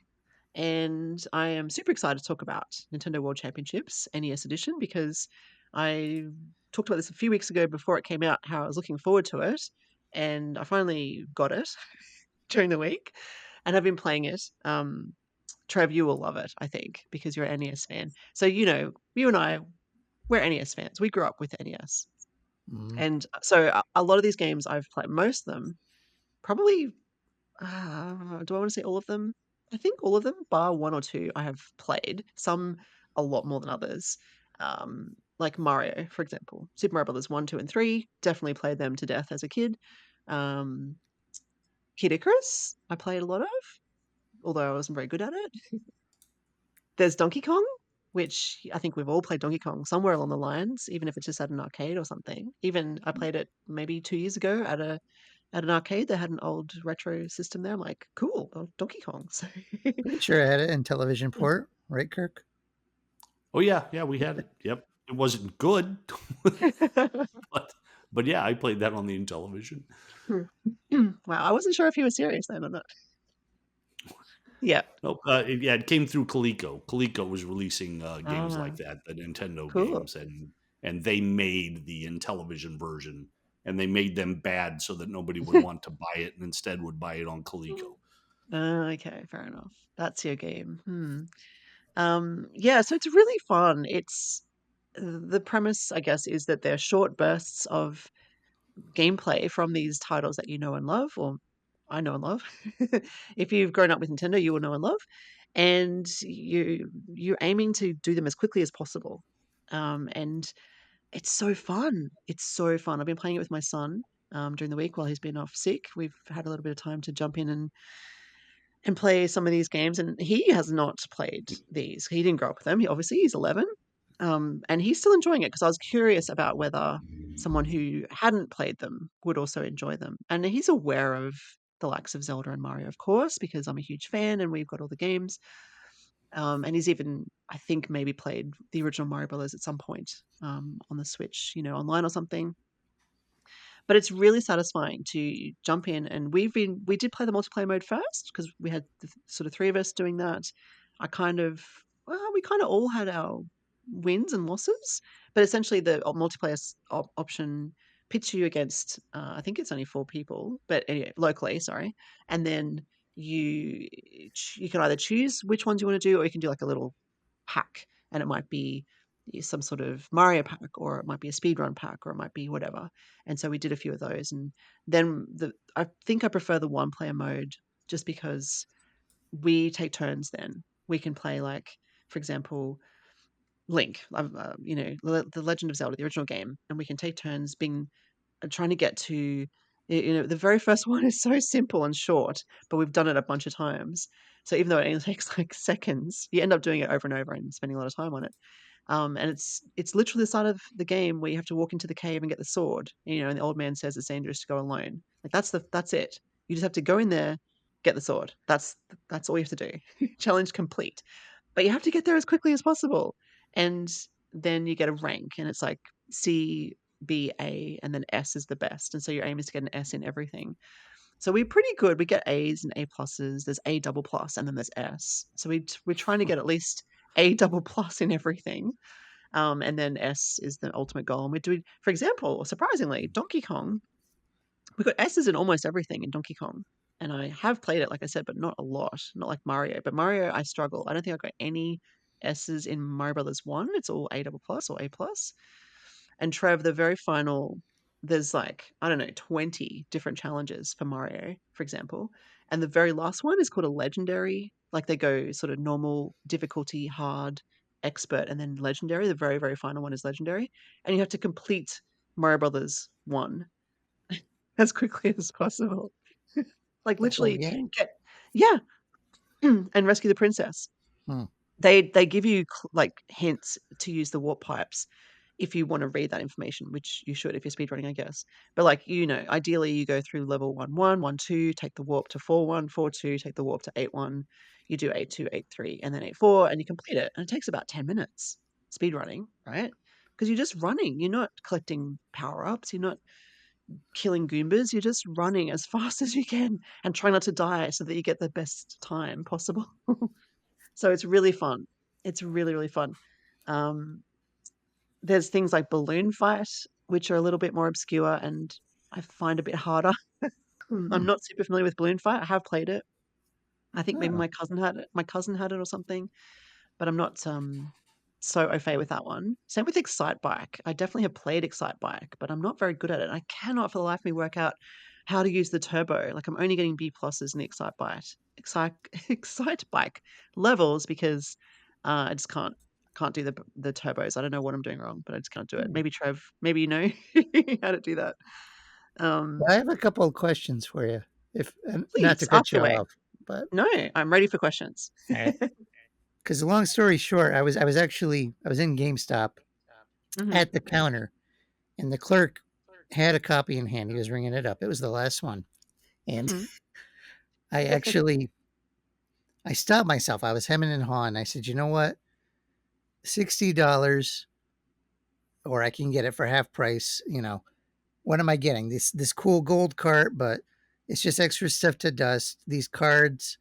And I am super excited to talk about Nintendo World Championships NES Edition because I talked about this a few weeks ago before it came out, how I was looking forward to it. And I finally got it during the week and I've been playing it. Trev, you will love it, I think, because you're an NES fan. So, you and I, we're NES fans. We grew up with NES. Mm. And so a lot of these games I've played, most of them, probably do I want to say all of them? I think all of them, bar one or two, I have played. Some a lot more than others. Like Mario, for example. Super Mario Brothers 1, 2, and 3. Definitely played them to death as a kid. Um, Kid Icarus, I played a lot of, although I wasn't very good at it. There's Donkey Kong, which I think we've all played Donkey Kong somewhere along the lines, even if it's just at an arcade or something. Even I played it maybe 2 years ago at an arcade. They had an old retro system there. I'm like, cool, Donkey Kong. So Pretty sure I had it in television port, right, Kirk? Oh yeah, yeah, we had it. Yep, it wasn't good, but yeah, I played that on the Intellivision. wow, I wasn't sure if he was serious then or not. Yeah. Nope. Yeah, it came through Coleco. Coleco was releasing games like Ah, that, the Nintendo cool. games, and they made the Intellivision version, and they made them bad so that nobody would want to buy it, and instead would buy it on Coleco. Okay, fair enough. That's your game. Yeah, so it's really fun. It's the premise, I guess, is that they're short bursts of gameplay from these titles that you know and love, or I know and love. If you've grown up with Nintendo, you will know and love, and you're aiming to do them as quickly as possible. And it's so fun. It's so fun. I've been playing it with my son during the week while he's been off sick. We've had a little bit of time to jump in and play some of these games. And he has not played these. He didn't grow up with them. He obviously he's 11, and he's still enjoying it because I was curious about whether someone who hadn't played them would also enjoy them. And he's aware of the likes of Zelda and Mario, of course, because I'm a huge fan and we've got all the games. And he's even, I think, maybe played the original Mario Brothers at some point on the Switch, online or something. But it's really satisfying to jump in, and we did play the multiplayer mode first because we had sort of three of us doing that. We kind of all had our wins and losses, but essentially the multiplayer option pits you against. I think it's only four people, but anyway, locally, sorry, and then you you can either choose which ones you want to do, or you can do like a little pack, and it might be some sort of Mario pack, or it might be a speedrun pack, or it might be whatever. And so we did a few of those, and then I think I prefer the one player mode just because we take turns. Then we can play like, for example, Link, the Legend of Zelda, the original game, and we can take turns being trying to get to. The very first one is so simple and short, but we've done it a bunch of times. So even though it only takes like seconds, you end up doing it over and over and spending a lot of time on it. And it's literally the start of the game where you have to walk into the cave and get the sword. And the old man says it's dangerous to go alone. Like that's it. You just have to go in there, get the sword. That's all you have to do. Challenge complete. But you have to get there as quickly as possible. And then you get a rank, and it's like C, B, A, and then S is the best. And so your aim is to get an S in everything. So we're pretty good. We get A's and A pluses. There's A double plus, and then there's S. So we're trying to get at least A double plus in everything. And then S is the ultimate goal. And we're doing, for example, surprisingly, Donkey Kong. We've got S's in almost everything in Donkey Kong. And I have played it, like I said, but not a lot. Not like Mario. But Mario, I struggle. I don't think I've got any S's in Mario Brothers 1. It's all A double plus or A plus. And Trev, the very final, there's like, I don't know, 20 different challenges for Mario, for example. And the very last one is called a legendary. Like they go sort of normal, difficulty, hard, expert, and then legendary. The very, very final one is legendary. And you have to complete Mario Brothers 1 as quickly as possible. Like The whole literally game? get, yeah, and rescue the princess. Hmm. They give you like hints to use the warp pipes if you want to read that information, which you should if you're speedrunning, I guess. But like ideally you go through level 1-1, 1-2, take the warp to 4-1, 4-2, take the warp to 8-1. You do 8-2, 8-3, and then 8-4, and you complete it. And it takes about 10 minutes speedrunning, right? Because you're just running. You're not collecting power ups. You're not killing Goombas. You're just running as fast as you can and try not to die so that you get the best time possible. So it's really fun. It's really, really fun. Um, there's things like Balloon Fight, which are a little bit more obscure and I find a bit harder. I'm Hmm. not super familiar with Balloon Fight. I have played it. I think maybe Oh, my cousin had it. My cousin had it or something, but I'm not so au fait with that one. Same with Excite Bike. I definitely have played Excite Bike, but I'm not very good at it. I cannot for the life of me work out how to use the turbo. Like I'm only getting B pluses in the Excite Excite Bike levels because I just can't do the turbos. I don't know what I'm doing wrong, but I just can't do it. hmm. Maybe Trev, maybe you know how to do that. Um, I have a couple of questions for you, if not to please cut ask you away. off, but No, I'm ready for questions. all right. Because long story short, I was in GameStop Hmm. at the counter, and the clerk had a copy in hand. He was ringing it up. It was the last one, and Hmm. I actually I stopped myself. I was hemming and hawing. I said, you know what, $60, or I can get it for half price. What am I getting? This cool gold cart, but it's just extra stuff to dust. These cards,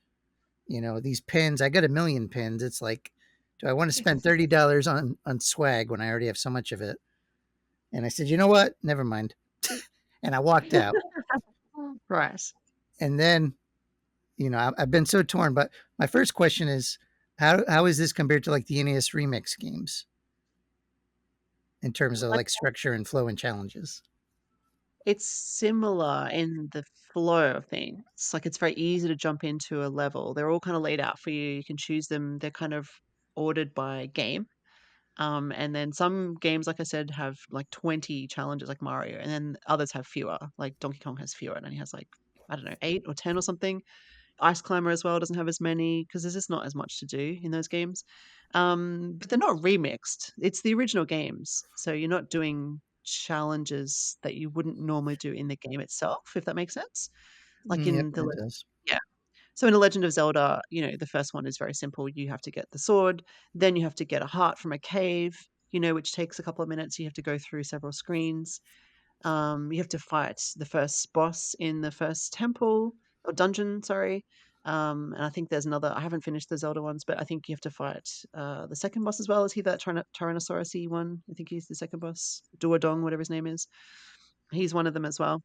these pins. I got a million pins. It's like, do I want to spend $30 on swag when I already have so much of it? And I said, you know what? Never mind. And I walked out. Right. And then, I've been so torn. But my first question is, how is this compared to like the NES remix games in terms of like structure and flow and challenges? It's similar in the flow of things. Like it's very easy to jump into a level. They're all kind of laid out for you. You can choose them. They're kind of ordered by game. And then some games, like I said, have like 20 challenges like Mario, and then others have fewer. Like Donkey Kong has fewer and only has like, I don't know, 8 or 10 or something. Ice Climber as well doesn't have as many because there's just not as much to do in those games. But they're not remixed. It's the original games, so you're not doing challenges that you wouldn't normally do in the game itself, if that makes sense. Like Yep, in it does. yeah. So in The Legend of Zelda, the first one is very simple. You have to get the sword, then you have to get a heart from a cave, which takes a couple of minutes. You have to go through several screens. You have to fight the first boss in the first temple or dungeon, sorry. And I think there's another. I haven't finished the Zelda ones, but I think you have to fight the second boss as well. Is he that Tyrannosaurus one? I think he's the second boss. Duodong, whatever his name is. He's one of them as well.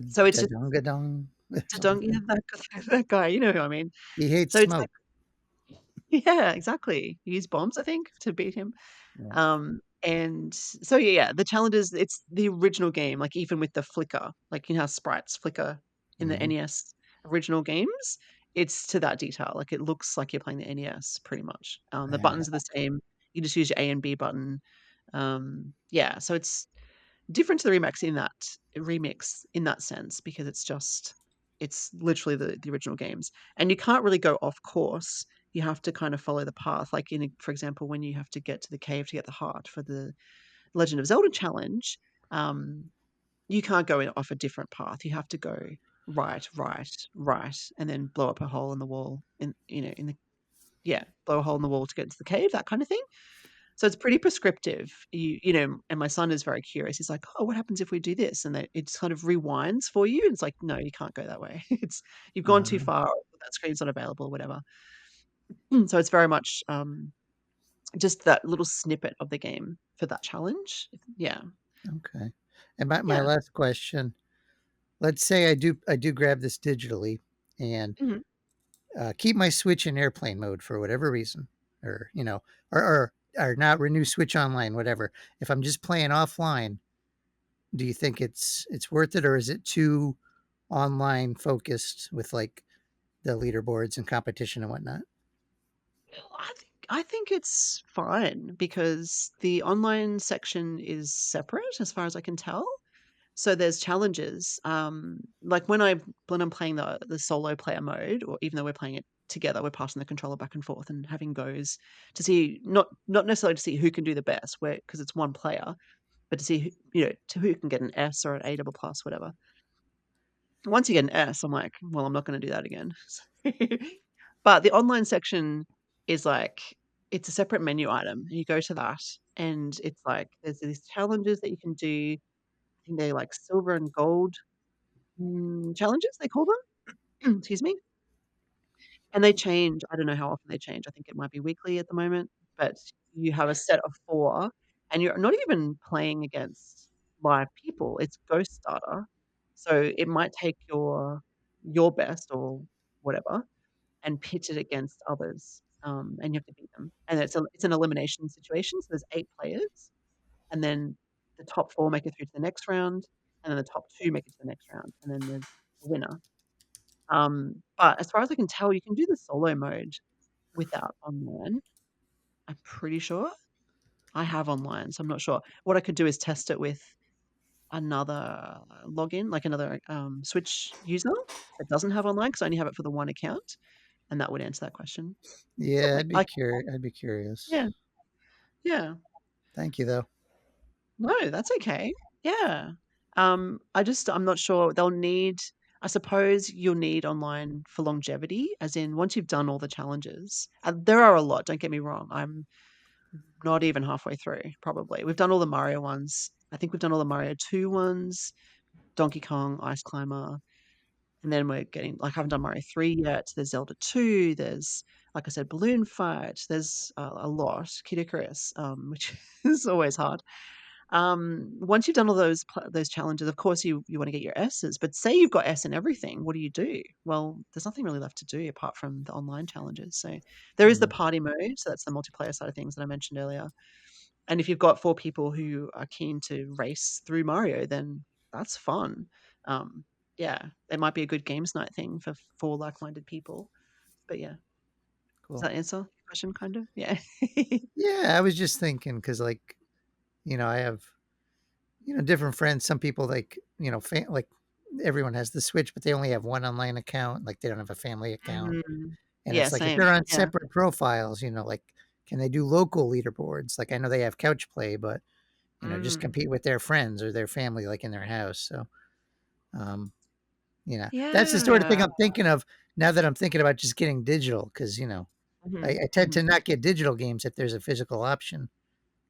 So it's Da just donga dong. Dodong, yeah, that guy. You know who I mean. He hates So it's like, smoke. yeah, exactly. You use bombs, I think, to beat him. Yeah. And so yeah, the challenge is it's the original game, like even with the flicker, like how sprites flicker in the Mhm. NES original games, it's to that detail. Like it looks like you're playing the NES pretty much. The Yeah. buttons are the same. You just use your A and B button. Yeah, so it's different to the remix in that sense because it's literally the original games, and you can't really go off course you have to kind of follow the path. Like for example, when you have to get to the cave to get the heart for the Legend of Zelda challenge, um, you can't go off a different path. You have to go right, right, right, and then blow up a hole in the wall in the blow a hole in the wall to get into the cave, that kind of thing. So it's pretty prescriptive. And my son is very curious. He's like, "Oh, what happens if we do this?" And it kind of rewinds for you. It's like, "No, you can't go that way. You've gone too Uh, far. Or that screen's not available, or whatever." So it's very much just that little snippet of the game for that challenge. Yeah, okay. And my yeah. last question, let's say I do grab this digitally and Mhm. keep my Switch in airplane mode for whatever reason, or or not renew Switch Online, whatever. If I'm just playing offline, do you think it's worth it, or is it too online focused with like the leaderboards and competition and whatnot? Well, I think it's fine because the online section is separate as far as I can tell. So there's challenges. Like when I'm playing the solo player mode, or even though we're playing it together, we're passing the controller back and forth and having goes to see not necessarily to see who can do the best, where because it's one player, but to see who can get an S or an A double plus, whatever. Once you get an S, I'm like, well, I'm not going to do that again. But the online section is like it's a separate menu item. And you go to that, and it's like there's these challenges that you can do. I think they're like silver and gold challenges, they call them. Excuse me. And they change. I don't know how often they change. I think it might be weekly at the moment, but you have a set of 4, and you're not even playing against live people. It's Ghost Starter. So it might take your best or whatever and pit it against others, and you have to beat them. And it's an elimination situation, so there's 8 players, and then the top 4 make it through to the next round, and then the top 2 make it to the next round, and then there's a winner. But as far as I can tell, you can do the solo mode without online, I'm pretty sure. I have online, so I'm not sure. What I could do is test it with another login, like another, Switch user that doesn't have online, because I only have it for the one account, and that would answer that question. Yeah, Probably. I I'd be curious. Yeah, yeah. Thank you though. No, that's okay. Yeah. I'm not sure they'll need I suppose you'll need online for longevity, as in once you've done all the challenges. There are a lot, don't get me wrong. I'm not even halfway through, probably. We've done all the Mario ones. I think we've done all the Mario 2 ones, Donkey Kong, Ice Climber, and then we're getting like, I haven't done Mario 3 yet. There's Zelda 2, there's, like I said, Balloon Fight, there's a lot, Kid Icarus, which is always hard. Once you've done all those challenges, of course you want to get your S's, but say you've got S in everything, what do you do? Well, there's nothing really left to do apart from the online challenges. So there is the Mm, party mode, so that's the multiplayer side of things that I mentioned earlier. And if you've got 4 people who are keen to race through Mario, then that's fun. Um, yeah, it might be a good games night thing for 4 like-minded people. But yeah, does cool. that answer your question kind of? Yeah. Yeah, I was just thinking because like I have different friends. Some people like like everyone has the Switch, but they only have one online account. Like they don't have a family account, Mm, and yeah, it's like if same. they're on Yeah. separate profiles, like can they do local leaderboards? Like I know they have couch play, but just Mm. compete with their friends or their family, like in their house. So, um, that's the sort of thing Yeah. I'm thinking of now that I'm thinking about just getting digital because Mhm, I tend mhm. to not get digital games if there's a physical option.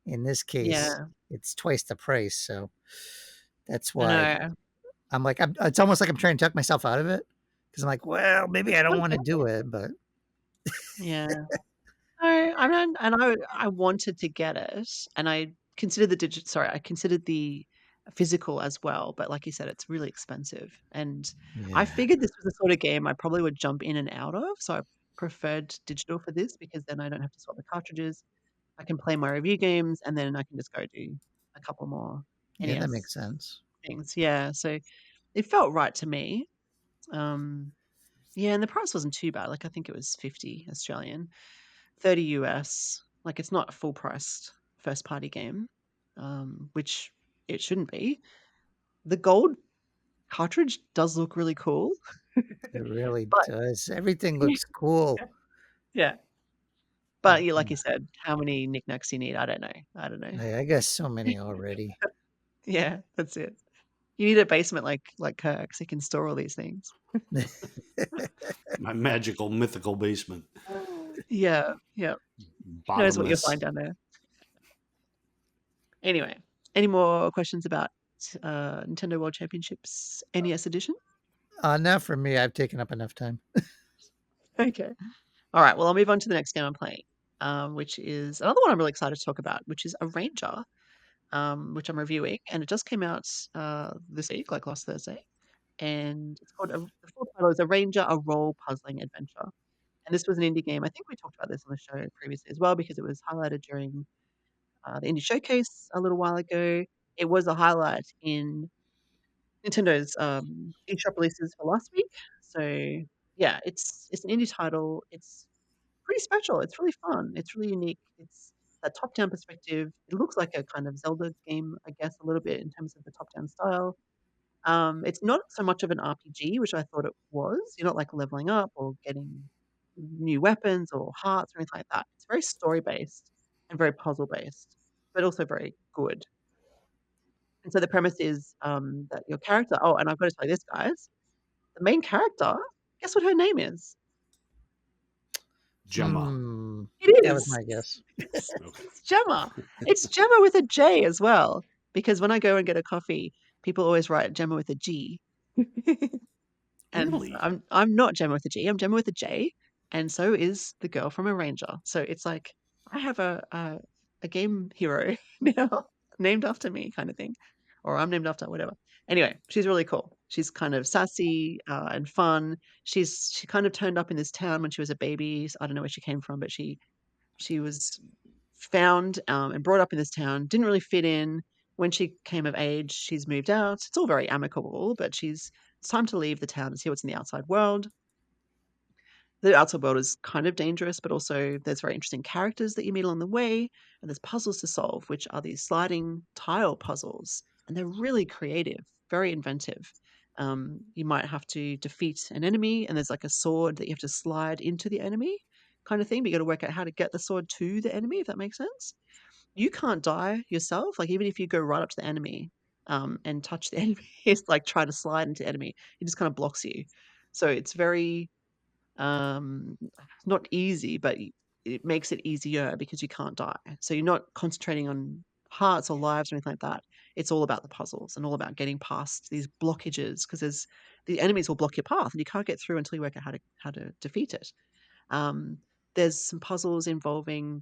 In this case, Yeah, it's twice the price, so that's I why know. it's almost like I'm trying to talk myself out of it because I'm like, well, maybe I don't want to Okay. do it, but Yeah. No, I mean, and I wanted to get it, and I considered the physical as well, but like you said, it's really expensive, and I yeah, figured this was the sort of game I probably would jump in and out of, so I preferred digital for this because then I don't have to swap the cartridges. I can play my review games, and then I can just go do a couple more yeah, that NES makes sense. things. Yeah, so it felt right to me. Um, yeah, and the price wasn't too bad. Like I think it was 50 Australian. 30 US. Like it's not a full priced first party game, which it shouldn't be. The gold cartridge does look really cool, It really but does. Everything looks cool. yeah. But like you said, how many knickknacks you need, I don't know. I don't know. I guess so many already. Yeah, that's it. You need a basement like Kirk so you can store all these things. My magical mythical basement. Yeah, yeah. Who knows what you'll Bottomless. find down there. Anyway, any more questions about Nintendo World Championships NES Edition? Not for me. I've taken up enough time. Okay. All right. Well, I'll move on to the next game I'm playing, which is another one I'm really excited to talk about, which is a Ranger, which I'm reviewing, and it just came out this week, like last Thursday. And it's called the full title is A Ranger, a Role Puzzling Adventure. And this was an indie game. I think we talked about this on the show previously as well because it was highlighted during the indie showcase a little while ago. It was a highlight in Nintendo's eShop releases for last week. So yeah, it's an indie title. It's pretty special. It's really fun. It's really unique. It's that top-down perspective. It looks like a kind of Zelda game, I guess, a little bit in terms of the top-down style. It's not so much of an RPG, which I thought it was. You're not like leveling up or getting new weapons or hearts or anything like that. It's very story-based and very puzzle-based, but also very good. And so the premise is that your character. Oh, and I've got to tell you this, guys. The main character. Guess what her name is? Jemma. Hmm. It That was is. my guess. Okay. It's Jemma. It's Jemma with a J as well. Because when I go and get a coffee, people always write Jemma with a G. And Really? I'm not Jemma with a G. I'm Jemma with a J, and so is the girl from Arranger. So it's like I have a game hero now named after me, kind of thing, or I'm named after whatever. Anyway, she's really cool. She's kind of sassy and fun. She kind of turned up in this town when she was a baby. I don't know where she came from, but she was found and brought up in this town. Didn't really fit in. When she came of age, she's moved out. It's all very amicable, but it's time to leave the town and see what's in the outside world. The outside world is kind of dangerous, but also there's very interesting characters that you meet along the way, and there's puzzles to solve, which are these sliding tile puzzles, and they're really creative, very inventive. You might have to defeat an enemy, and there's like a sword that you have to slide into the enemy, kind of thing. But you got to work out how to get the sword to the enemy, if that makes sense. You can't die yourself. Like even if you go right up to the enemy and touch the enemy, it's like try to slide into the enemy, it just kind of blocks you. So it's very um, not easy, but it makes it easier because you can't die. So you're not concentrating on hearts or lives or anything like that. It's all about the puzzles and all about getting past these blockages because there's the enemies will block your path and you can't get through until you work out how to defeat it. Um, there's some puzzles involving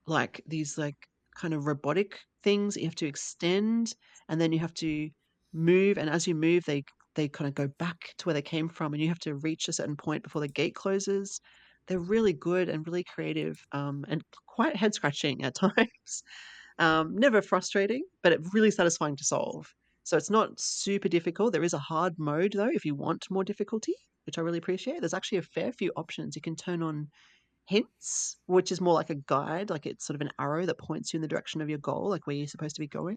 like these like kind of robotic things that you have to extend and then you have to move and as you move they kind of go back to where they came from and you have to reach a certain point before the gate closes. They're really good and really creative and quite head scratching at times. Never frustrating, but it really satisfying to solve. So it's not super difficult. There is a hard mode though if you want more difficulty, which I really appreciate. There's actually a fair few options. You can turn on hints, which is more like a guide, like it's sort of an arrow that points you in the direction of your goal, like where you're supposed to be going.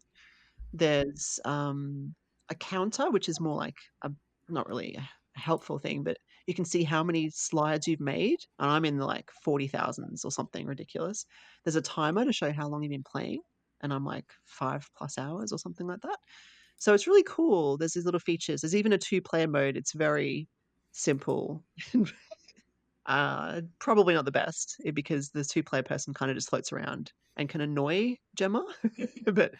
There's a counter, which is more like a not really a helpful thing, but you can see how many slides you've made. And I'm in the like 40,000s or something ridiculous. There's a timer to show how long you've been playing. And I'm like 5+ hours or something like that. So it's really cool. There's these little features. There's even a two-player mode. It's very simple. Probably not the best because the two-player person kind of just floats around and can annoy Gemma, but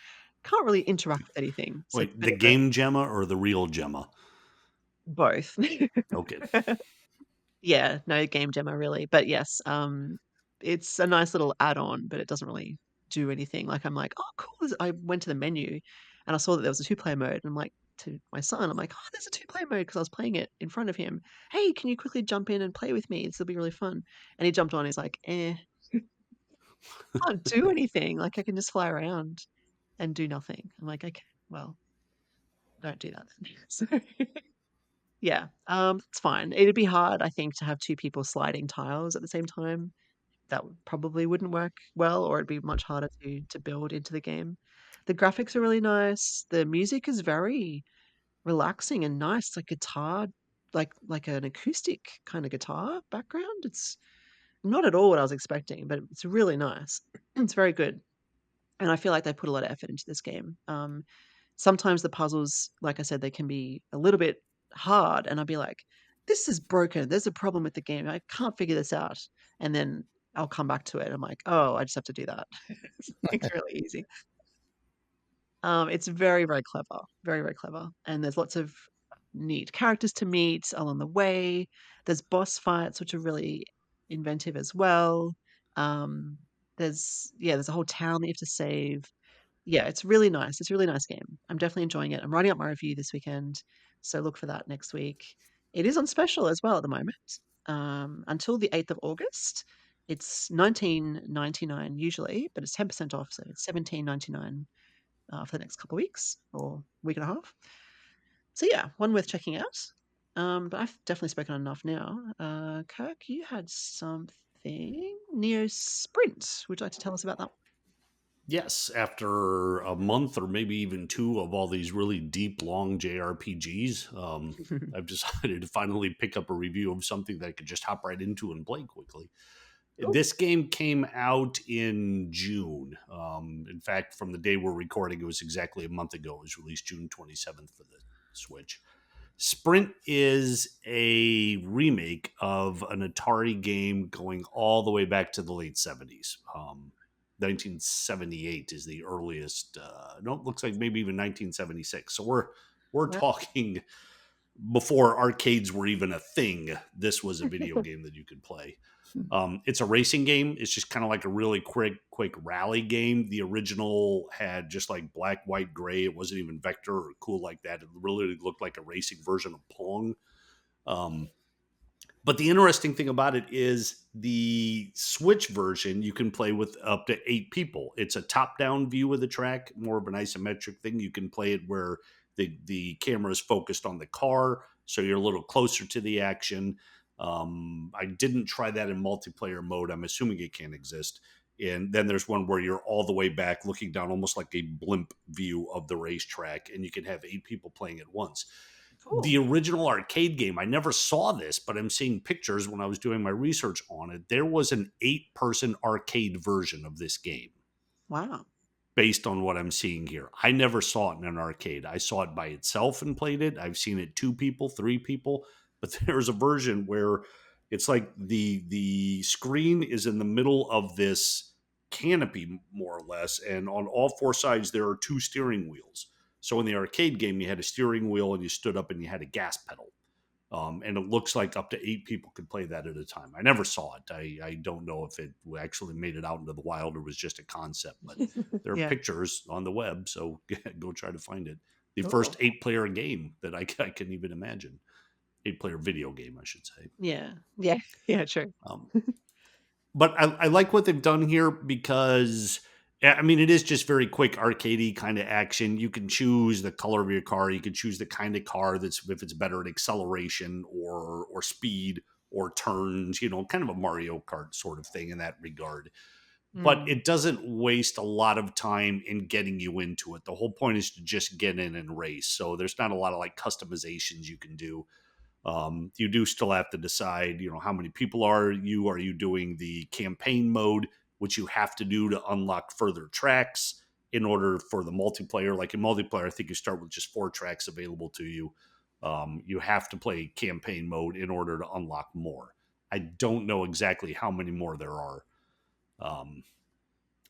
can't really interact with anything. So it's Wait, a the bit of a game Gemma or the real Gemma? both. Okay. Yeah, no game Gemma really, but yes, it's a nice little add-on, but it doesn't really do anything. Like I'm like, oh cool. I went to the menu and I saw that there was a two-player mode, and I'm like to my son, I'm like, oh, there's a two-player mode because I was playing it in front of him. Hey, can you quickly jump in and play with me? This will be really fun. And he jumped on. He's like, can't do anything. Like I can just fly around and do nothing. I'm like, okay, well, don't do that then. So yeah, it's fine. It'd be hard, I think, to have two people sliding tiles at the same time. Probably wouldn't work well, or it'd be much harder to build into the game. The graphics are really nice. The music is very relaxing and nice, like guitar, like an acoustic kind of guitar background. It's not at all what I was expecting, but it's really nice. It's very good. And I feel like they put a lot of effort into this game. Sometimes the puzzles, like I said, they can be a little bit hard, and I'll be like, "This is broken. There's a problem with the game. I can't figure this out." And then I'll come back to it. I'm like, "Oh, I just have to do that." It's really easy. It's very, very clever, very, very clever, and there's lots of neat characters to meet along the way. There's boss fights, which are really inventive as well. Um, there's a whole town that you have to save. Yeah, it's really nice. It's a really nice game. I'm definitely enjoying it. I'm writing up my review this weekend, so look for that next week. It is on special as well at the moment. Until the 8th of August. It's 19.99 usually, but it's 10% off, so it's 17.99 for the next couple of weeks or week and a half. So yeah, one worth checking out. But I've definitely spoken enough now. Kirk, you had something. Neo Sprint. Would you like to tell us about that Yes, after a month or maybe even two of all these really deep, long JRPGs, one? I've decided to finally pick up a review of something that I could just hop right into and play quickly. Cool. This game came out in June. In fact, from the day we're recording, it was exactly a month ago. It was released June 27th for the Switch. Sprint is a remake of an Atari game going all the way back to the late 70s. 1978 is the earliest. No, it looks like maybe even 1976. So we're Wow. talking before arcades were even a thing. This was a video game that you could play. It's a racing game. It's just kind of like a really quick rally game. The original had just like black, white, gray. It wasn't even vector or cool like that. It really looked like a racing version of Pong. Um, but the interesting thing about it is the Switch version you can play with up to 8 people. It's a top-down view of the track, more of an isometric thing. You can play it where the camera is focused on the car, so you're a little closer to the action. I didn't try that in multiplayer mode. I'm assuming it can't exist. And then there's one where you're all the way back looking down almost like a blimp view of the racetrack, and you can have 8 people playing at once. The Cool. original arcade game, I never saw this, but I'm seeing pictures when I was doing my research on it. There was an 8-person arcade version of this game Wow. based on what I'm seeing here. I never saw it in an arcade. I saw it by itself and played it. I've seen it 2 people, 3 people, but there's a version where it's like the screen is in the middle of this canopy more or less, and on all 4 sides there are 2 steering wheels. So in the arcade game, you had a steering wheel and you stood up and you had a gas pedal. And it looks like up to 8 people could play that at a time. I never saw it. I don't know if it actually made it out into the wild or was just a concept, but there are Yeah. pictures on the web, so go try to find it. The first Cool. 8-player game that I can even imagine. 8-player video game, I should say. Yeah. Yeah. Yeah. True. Um, but I like what they've done here because I mean it is just very quick arcadey kind of action. You can choose the color of your car, you can choose the kind of car that's if it's better at acceleration or speed or turns, kind of a Mario Kart sort of thing in that regard. But Mm. it doesn't waste a lot of time in getting you into it. The whole point is to just get in and race. So there's not a lot of like customizations you can do. You do still have to decide, how many people are you? Are you doing the campaign mode, which you have to do to unlock further tracks in order for the multiplayer? Like in multiplayer, I think you start with just 4 tracks available to you. You have to play campaign mode in order to unlock more. I don't know exactly how many more there are. Um,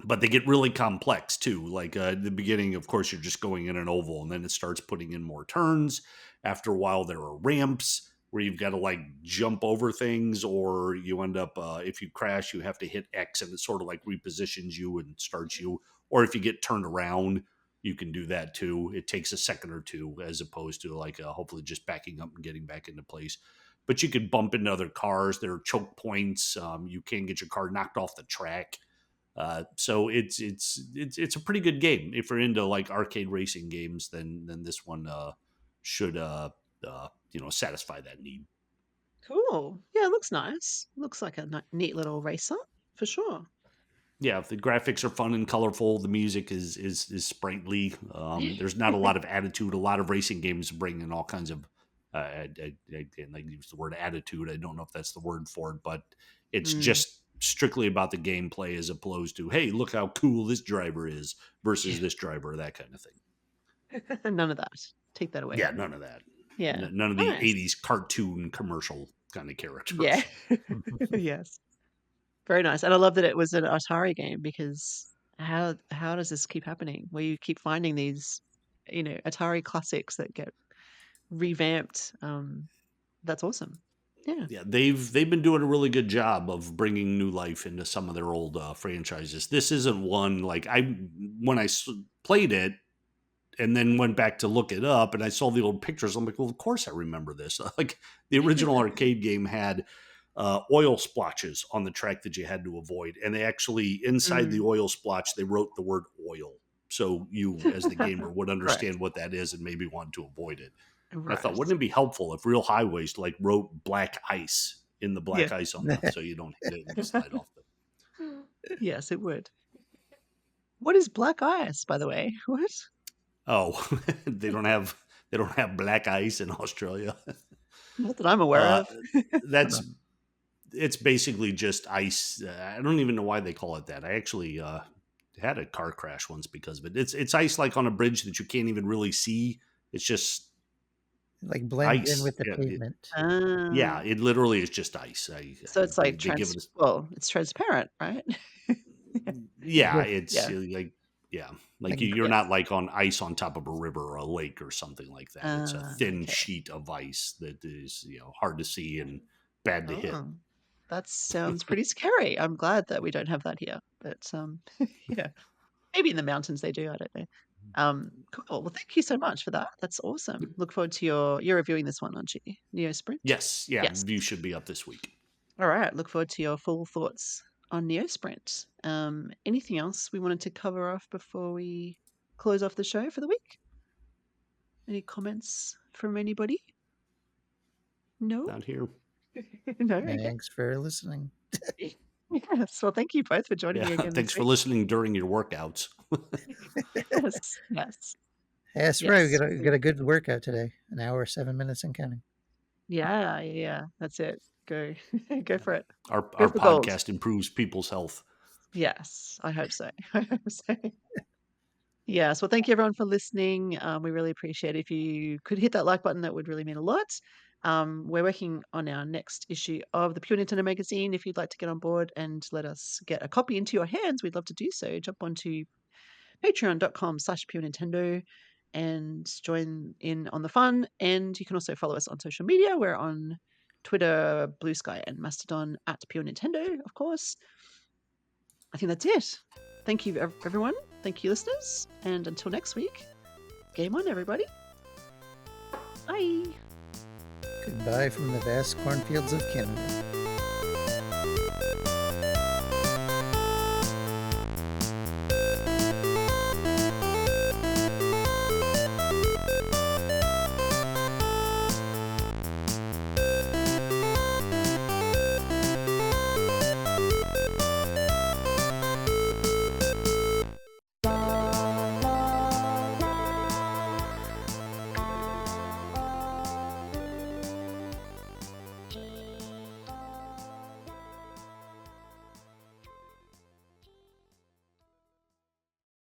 but they get really complex too. Like at the beginning, of course, you're just going in an oval, and then it starts putting in more turns. After a while, there are ramps where you've got to like jump over things, or you end up if you crash, you have to hit X, and it sort of like repositions you and starts you. Or if you get turned around, you can do that too. It takes a second or two, as opposed to like hopefully just backing up and getting back into place. But you could bump into other cars. There are choke points. You can get your car knocked off the track. So it's a pretty good game. If you're into like arcade racing games, then this one should satisfy that need. Cool. Yeah, it looks nice. Looks like a neat little racer for sure. Yeah, the graphics are fun and colorful. The music is sprightly. There's not a lot of attitude. A lot of racing games bring in all kinds of and I use the word attitude. I don't know if that's the word for it, but it's Mm. just strictly about the gameplay as opposed to, hey, look how cool this driver is versus this driver, that kind of thing. None of that. Take that away. Yeah, none of that. Yeah. None of the Nice. 80s cartoon commercial kind of characters. Yeah. Yes. Very nice. And I love that it was an Atari game because how does this keep happening? Where you keep finding these, Atari classics that get revamped. That's awesome. Yeah. Yeah, they've been doing a really good job of bringing new life into some of their old franchises. This isn't one like when I played it and then went back to look it up and I saw the old pictures. I'm like, well, of course I remember this. Like the original arcade game had oil splotches on the track that you had to avoid, and they actually inside the Mm. oil splotch they wrote the word oil, so you as the gamer would understand Right. what that is and maybe want to avoid it. And I thought, Right. wouldn't it be helpful if Real Highways like wrote black ice in the Yeah. black ice on the so you don't hit it and slide off the. Yes, it would. What is black ice, by the way? What? Oh, they don't have black ice in Australia. Not that I'm aware Uh, of. that's it's basically just ice. I don't even know why they call it that. I actually had a car crash once because of it. It's ice like on a bridge that you can't even really see. It's just Like blends in ice. with the pavement. Yeah, Ah, it literally is just ice. so it's like They give it. it's transparent, right? Yeah, Yes. it's Yeah. like yeah, Like you're not Yes. like on ice on top of a river or a lake or something like that. It's a thin Okay. sheet of ice that is hard to see and bad to hit. Oh, that sounds pretty scary. I'm glad that we don't have that here. But yeah, maybe in the mountains they do. I don't know. Cool. Well, thank you so much for that. That's awesome. Look forward to you're reviewing this one, aren't you? Neo Sprint? Yes, yeah, Yes. review should be up this week. All right. Look forward to your full thoughts on Neo Sprint. Anything else we wanted to cover off before we close off the show for the week? Any comments from anybody? No? Not here. No? Okay. Thanks for listening. Yes. Well, thank you both for joining me Yeah, again thanks this for week. listening during your workouts. Yes. Yes. That's right. We Yes. got a good workout today. An hour, 7 minutes and counting. Yeah. Yeah. That's it. Go. Go for it. Our Go for gold. podcast improves people's health. Yes. I hope so. I hope so. Yes. Well, thank you everyone for listening. We really appreciate it. If you could hit that like button, that would really mean a lot. We're working on our next issue of the Pure Nintendo magazine. If you'd like to get on board and let us get a copy into your hands, we'd love to do so. Jump onto patreon.com/Pure Nintendo and join in on the fun. And you can also follow us on social media. We're on Twitter, Blue Sky, and Mastodon at Pure Nintendo, of course. I think that's it. Thank you, everyone. Thank you, listeners. And until next week, game on, everybody. Bye. Goodbye from the vast cornfields of Canada.